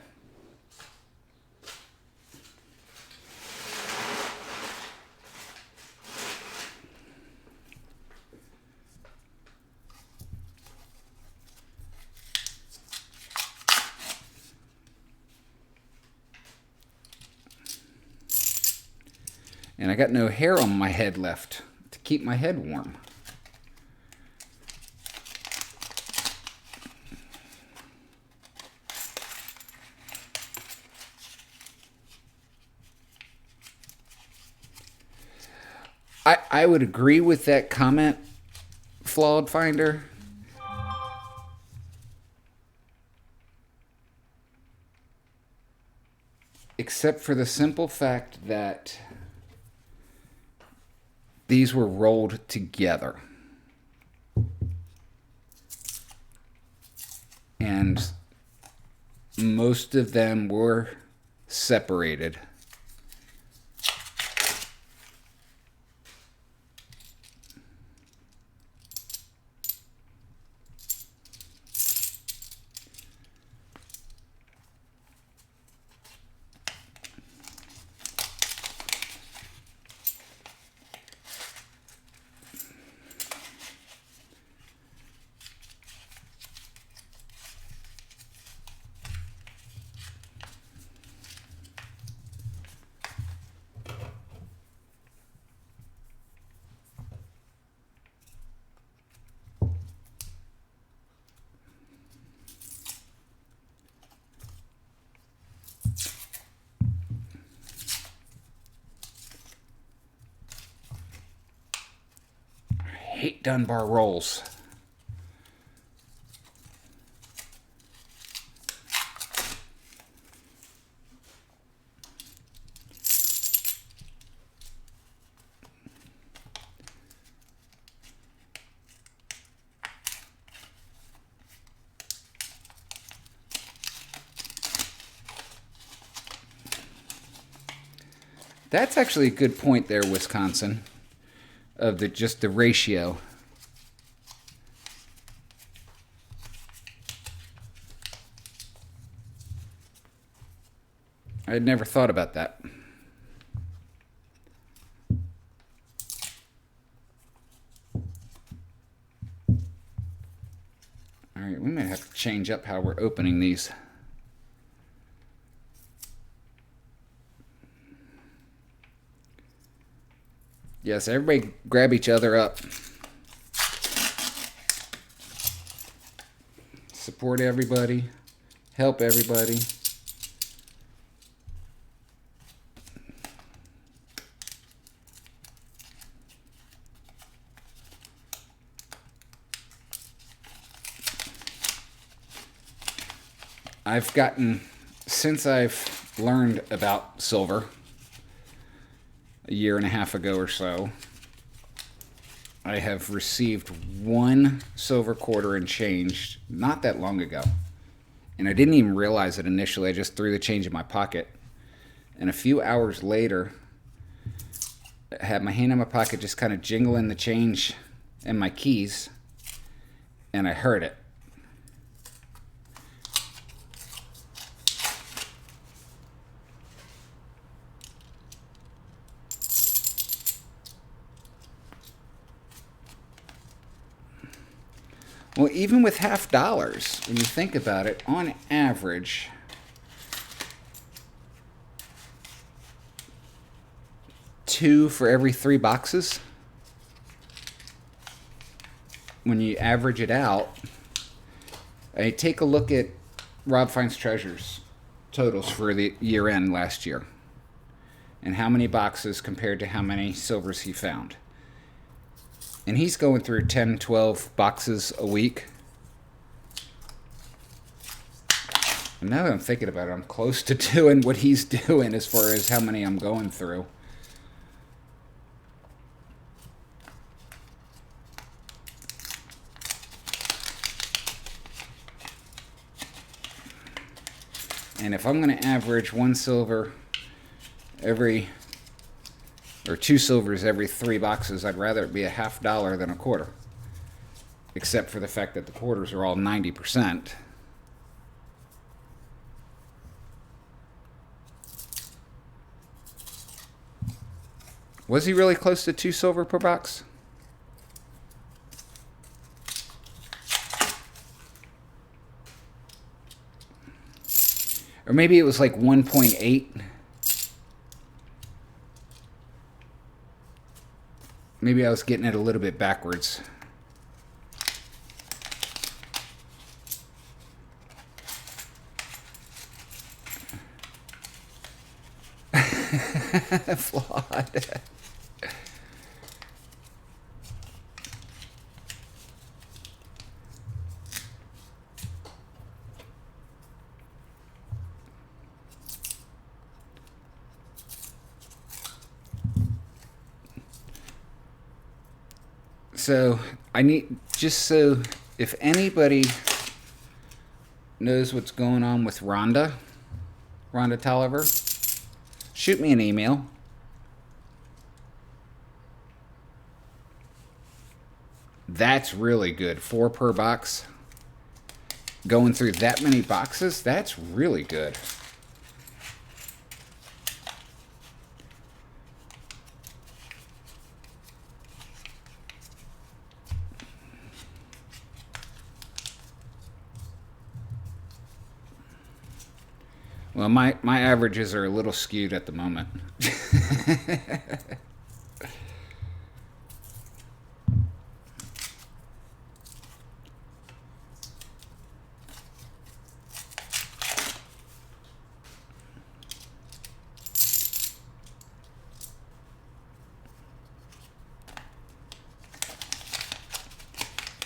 And I got no hair on my head left to keep my head warm. I would agree with that comment, Flawed Finder. Except for the simple fact that these were rolled together. And most of them were separated. I hate Dunbar rolls. That's actually a good point there, Wisconsin, of just the ratio. I had never thought about that. All right, we may have to change up how we're opening these. Yes, everybody grab each other up. Support everybody. Help everybody. I've gotten, since I've learned about silver, a year and a half ago or so, I have received one silver quarter and change not that long ago. And I didn't even realize it initially. I just threw the change in my pocket. And a few hours later, I had my hand in my pocket just kind of jingling the change and my keys. And I heard it. Well, even with $50, when you think about it, on average, two for every 3 boxes. When you average it out, I take a look at Rob Finds Treasures totals for the year end last year, and how many boxes compared to how many silvers he found. And he's going through 10, 12 boxes a week. And now that I'm thinking about it, I'm close to doing what he's doing as far as how many I'm going through. And if I'm going to average 1 silver every, or 2 silvers every 3 boxes, I'd rather it be $50 than a quarter. Except for the fact that the quarters are all 90%. Was he really close to 2 silver per box? Or maybe it was like 1.8. Maybe I was getting it a little bit backwards. Flawed. So I need, just so if anybody knows what's going on with Rhonda Tolliver, shoot me an email. That's really good. 4 per box. Going through that many boxes, that's really good. Well, my averages are a little skewed at the moment.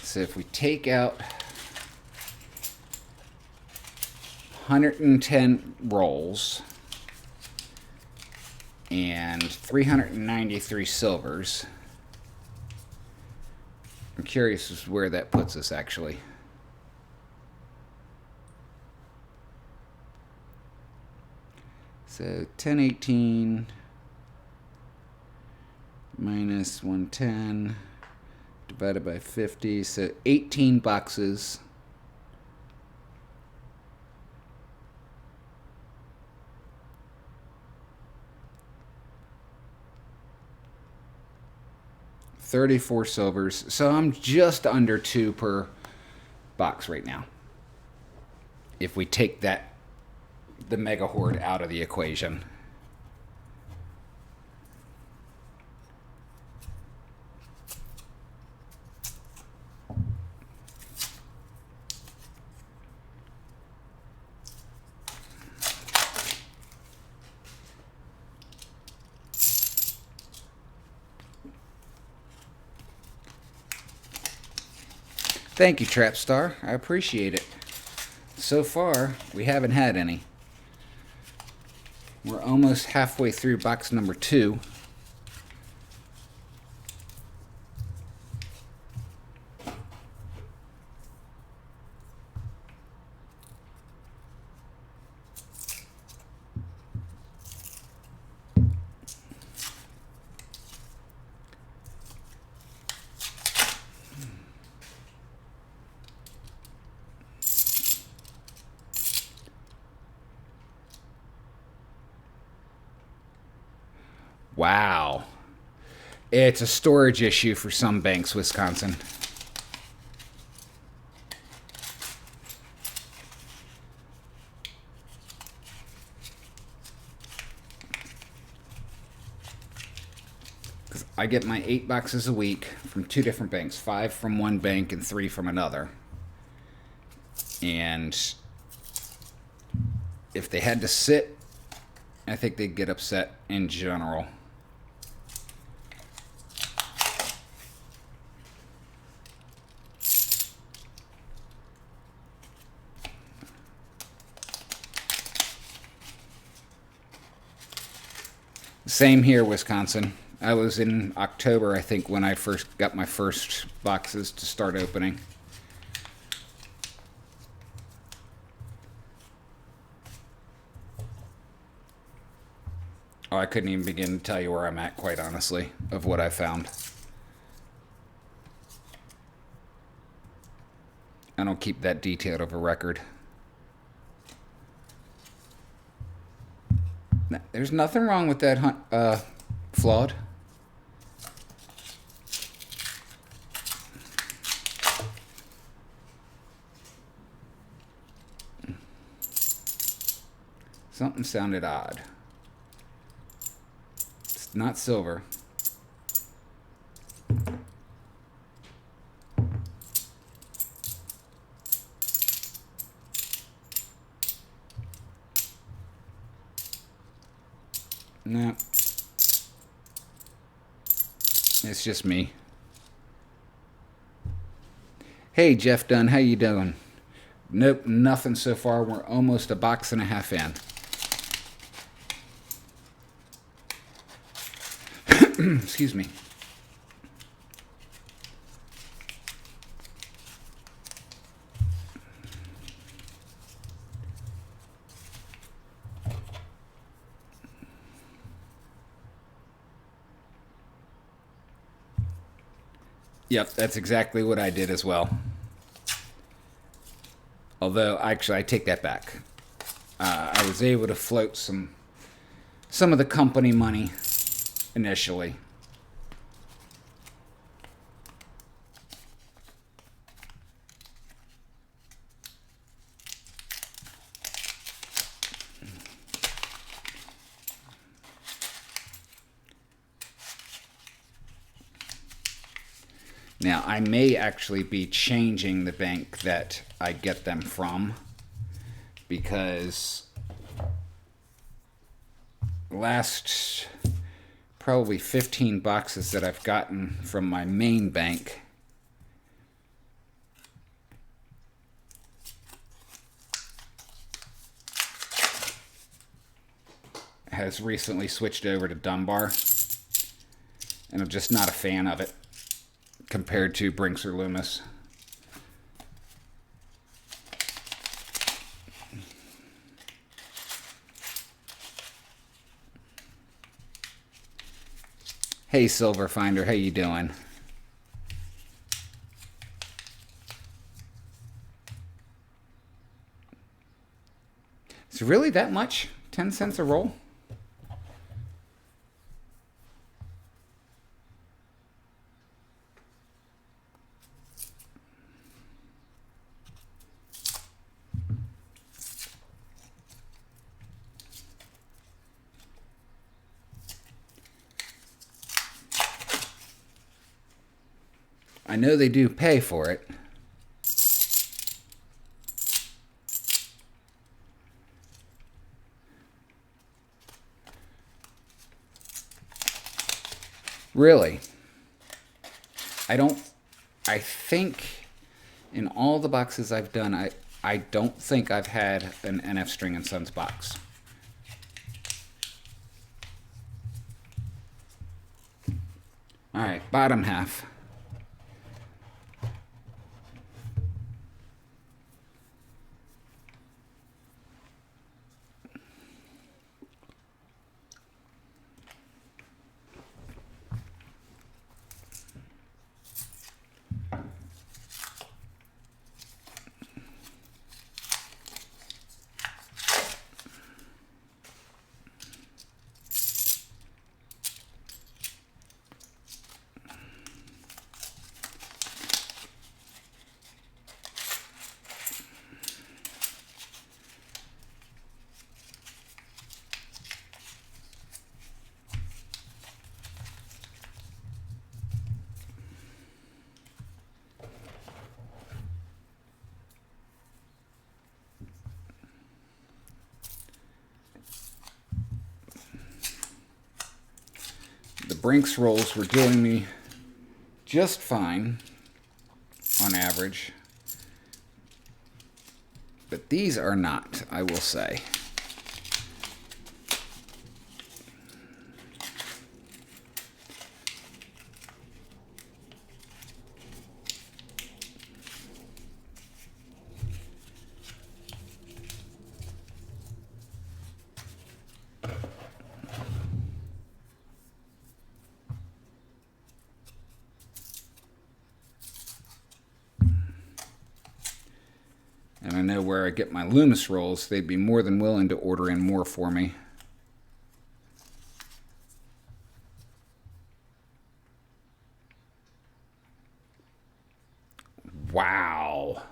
So if we take out 110 rolls and 393 silvers, I'm curious as where that puts us actually. So 1018 minus 110 divided by 50, so 18 boxes. $34 silvers, so I'm just under 2 per box right now. If we take the Mega Horde out of the equation. Thank you, Trapstar. I appreciate it. So far, we haven't had any. We're almost halfway through box number 2. Wow. It's a storage issue for some banks, Wisconsin. I get my 8 boxes a week from 2 different banks, 5 from one bank and 3 from another. And if they had to sit, I think they'd get upset in general. Same here, Wisconsin. I was in October, I think, when I first got my first boxes to start opening. Oh, I couldn't even begin to tell you where I'm at, quite honestly, of what I found. I don't keep that detailed of a record. There's nothing wrong with that, Flawed. Something sounded odd. It's not silver. No. It's just me. Hey, Jeff Dunn, how you doing? Nope, nothing so far. We're almost a box and a half in. Excuse me. Yep, that's exactly what I did as well. Although, actually, I take that back. I was able to float some of the company money initially. Now, I may actually be changing the bank that I get them from, because last probably 15 boxes that I've gotten from my main bank has recently switched over to Dunbar, and I'm just not a fan of it compared to Brinks or Loomis. Hey, Silver Finder, how you doing? Is it really that much? 10 cents a roll? I know they do pay for it. Really? I think in all the boxes I've done, I don't think I've had an NF String and Sons box. All right, bottom half. The Brinks rolls were doing me just fine on average, but these are not, I will say. And I know where I get my Loomis rolls, they'd be more than willing to order in more for me. Wow.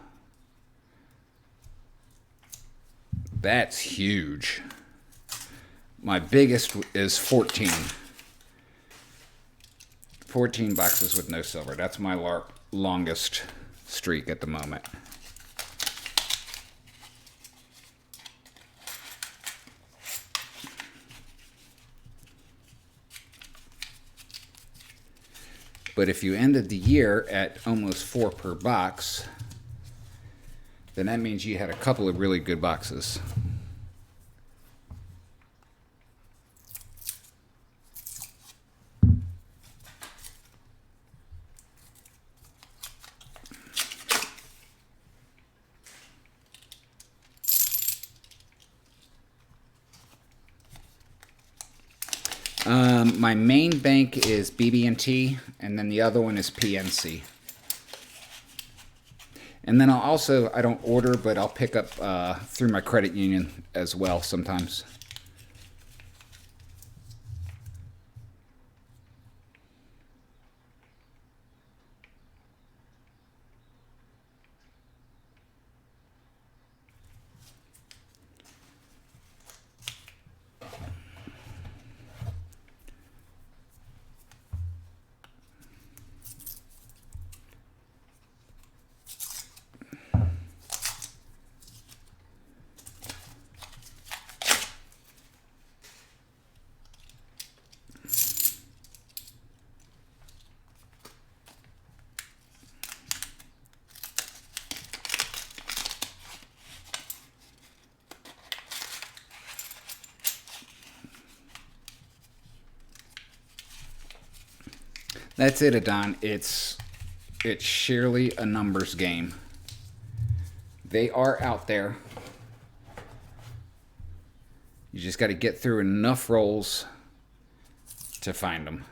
That's huge. My biggest is 14. 14 boxes with no silver. That's my longest streak at the moment. But if you ended the year at almost 4 per box, then that means you had a couple of really good boxes. My main bank is BB&T, and then the other one is PNC. And then I don't order, but I'll pick up through my credit union as well sometimes. That's it, Adon. It's surely a numbers game. They are out there. You just got to get through enough rolls to find them.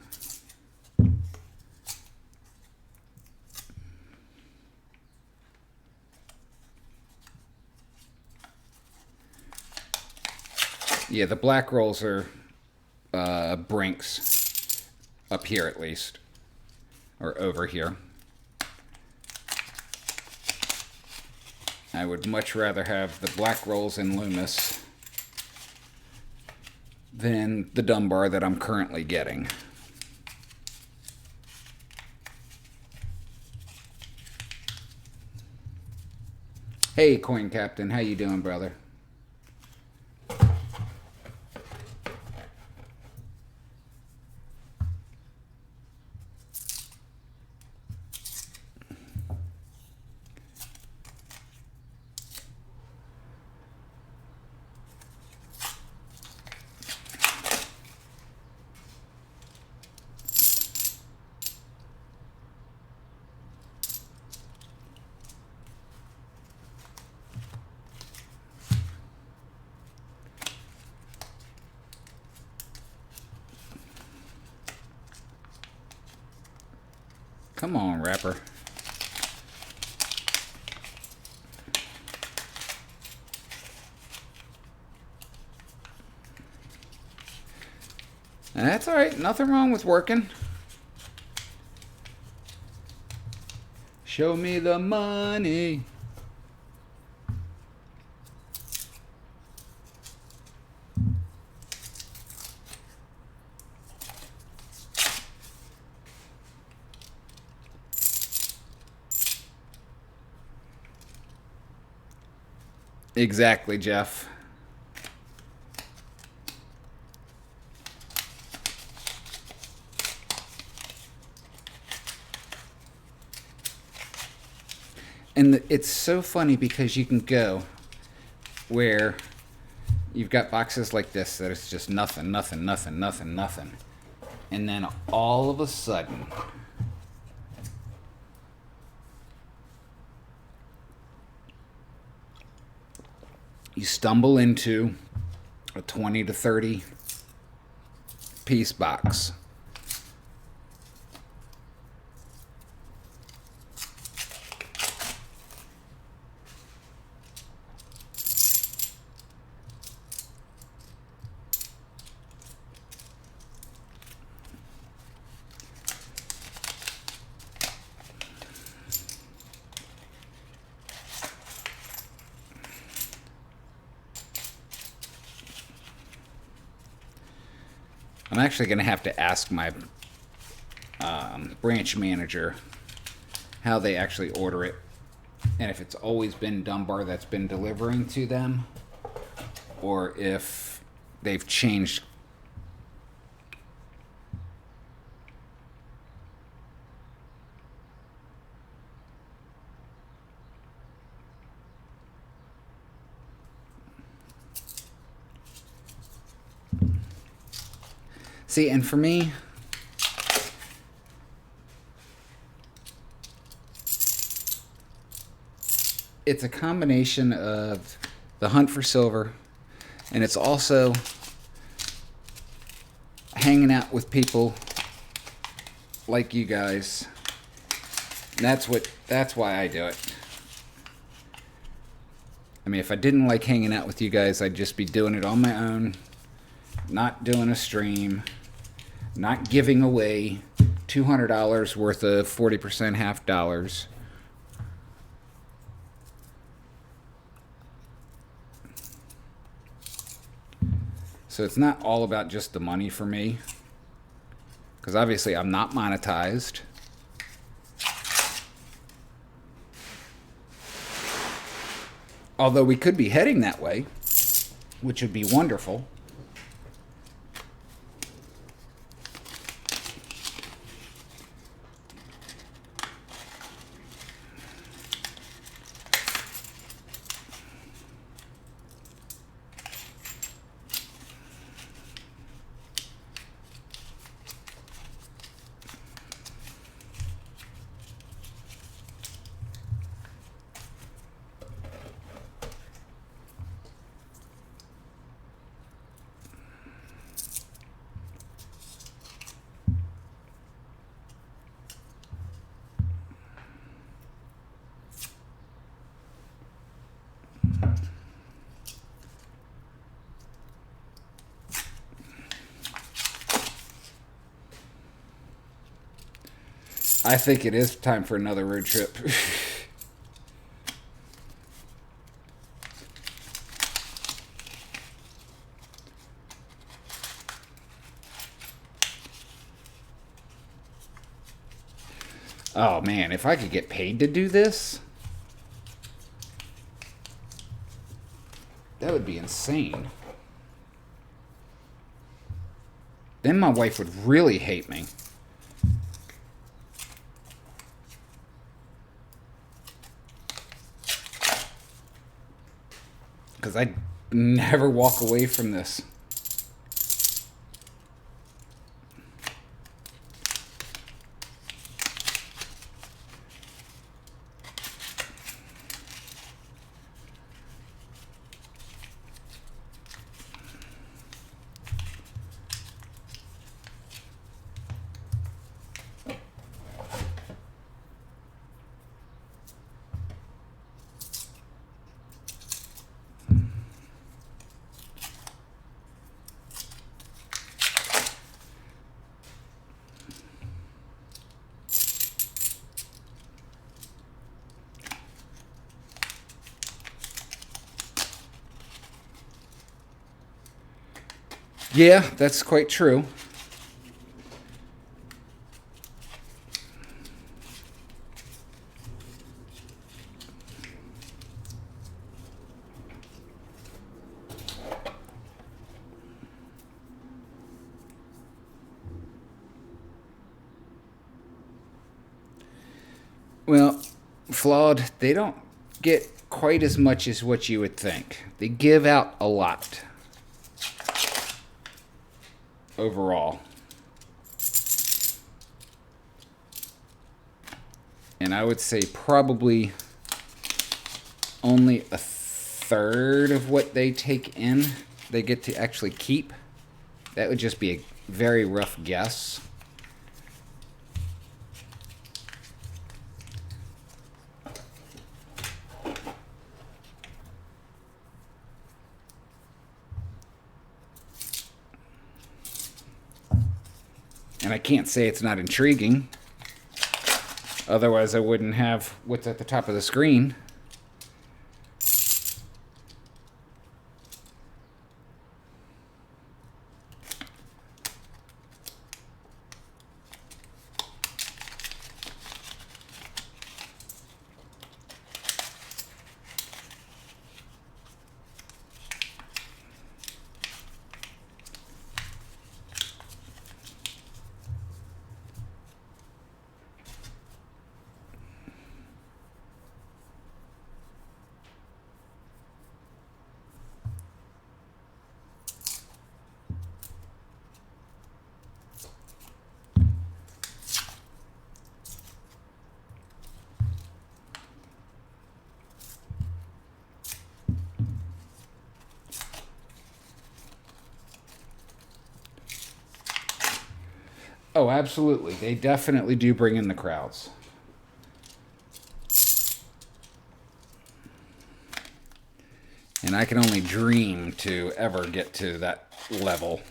Yeah, the black rolls are Brinks, up here at least, or over here. I would much rather have the black rolls in Loomis than the Dunbar that I'm currently getting. Hey, Coin Captain, how you doing, brother? Come on, Rapper. That's all right. Nothing wrong with working. Show me the money. Exactly, Jeff. And it's so funny because you can go where you've got boxes like this that it's just nothing, nothing, nothing, nothing, nothing. And then all of a sudden, you stumble into a 20 to 30 piece box. I'm actually going to have to ask my branch manager how they actually order it, and if it's always been Dunbar that's been delivering to them, or if they've changed. See, and for me, it's a combination of the hunt for silver, and it's also hanging out with people like you guys. That's why I do it. I mean, if I didn't like hanging out with you guys, I'd just be doing it on my own, not doing a stream, not giving away $200 worth of 40% half dollars. So it's not all about just the money for me, because obviously I'm not monetized. Although we could be heading that way, which would be wonderful. I think it is time for another road trip. Oh man, if I could get paid to do this, that would be insane. Then my wife would really hate me. Because I never walk away from this. Yeah, that's quite true. Well, Flawed, they don't get quite as much as what you would think. They give out a lot overall. And I would say probably only a third of what they take in they get to actually keep. That would just be a very rough guess. And I can't say it's not intriguing. Otherwise, I wouldn't have what's at the top of the screen. Oh, absolutely. They definitely do bring in the crowds. And I can only dream to ever get to that level.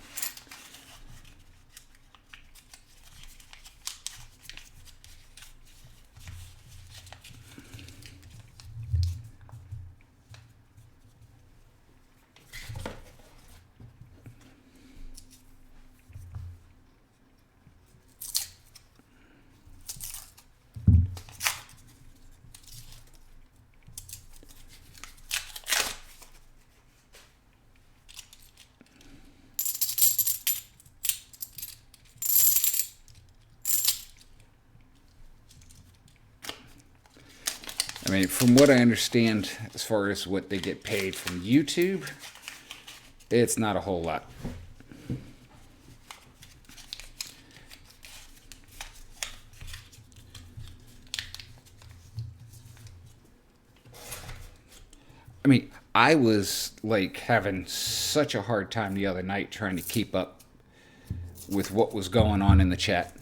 I mean, from what I understand, as far as what they get paid from YouTube, it's not a whole lot. I mean, I was like having such a hard time the other night trying to keep up with what was going on in the chat.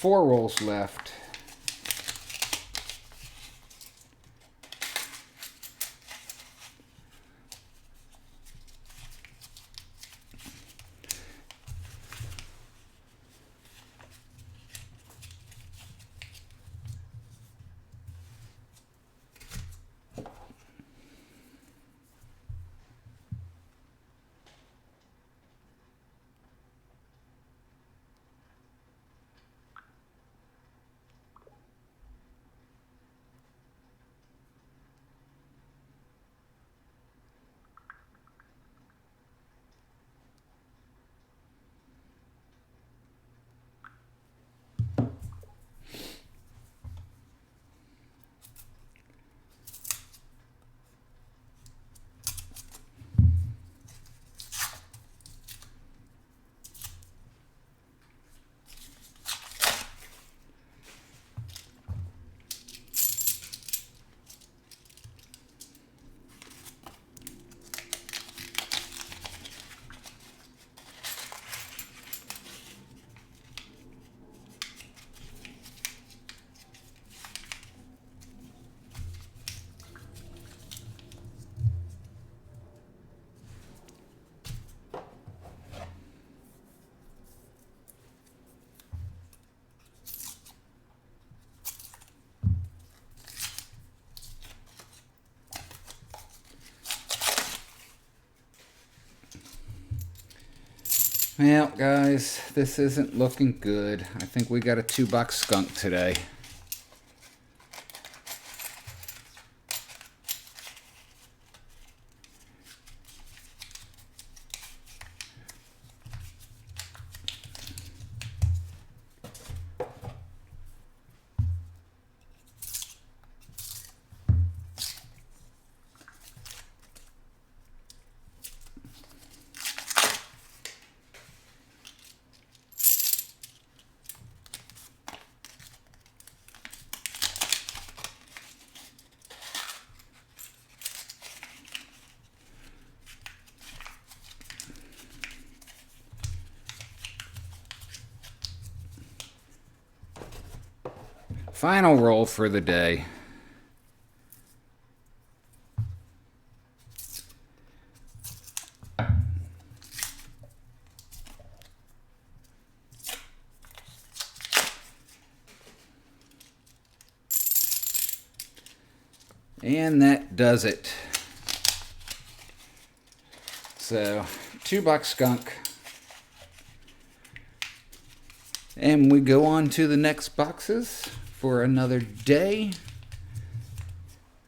Four rolls left. Well, guys, this isn't looking good. I think we got a 2-box skunk today. Final roll for the day. And that does it. So, $2 skunk. And we go on to the next boxes for another day.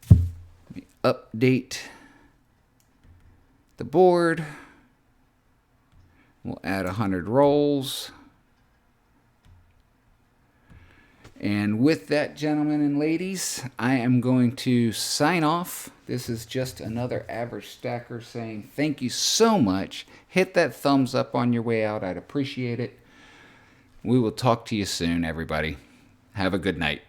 Let me update the board. We'll add 100 rolls. And with that, gentlemen and ladies, I am going to sign off. This is just another average stacker saying thank you so much. Hit that thumbs up on your way out. I'd appreciate it. We will talk to you soon, everybody. Have a good night.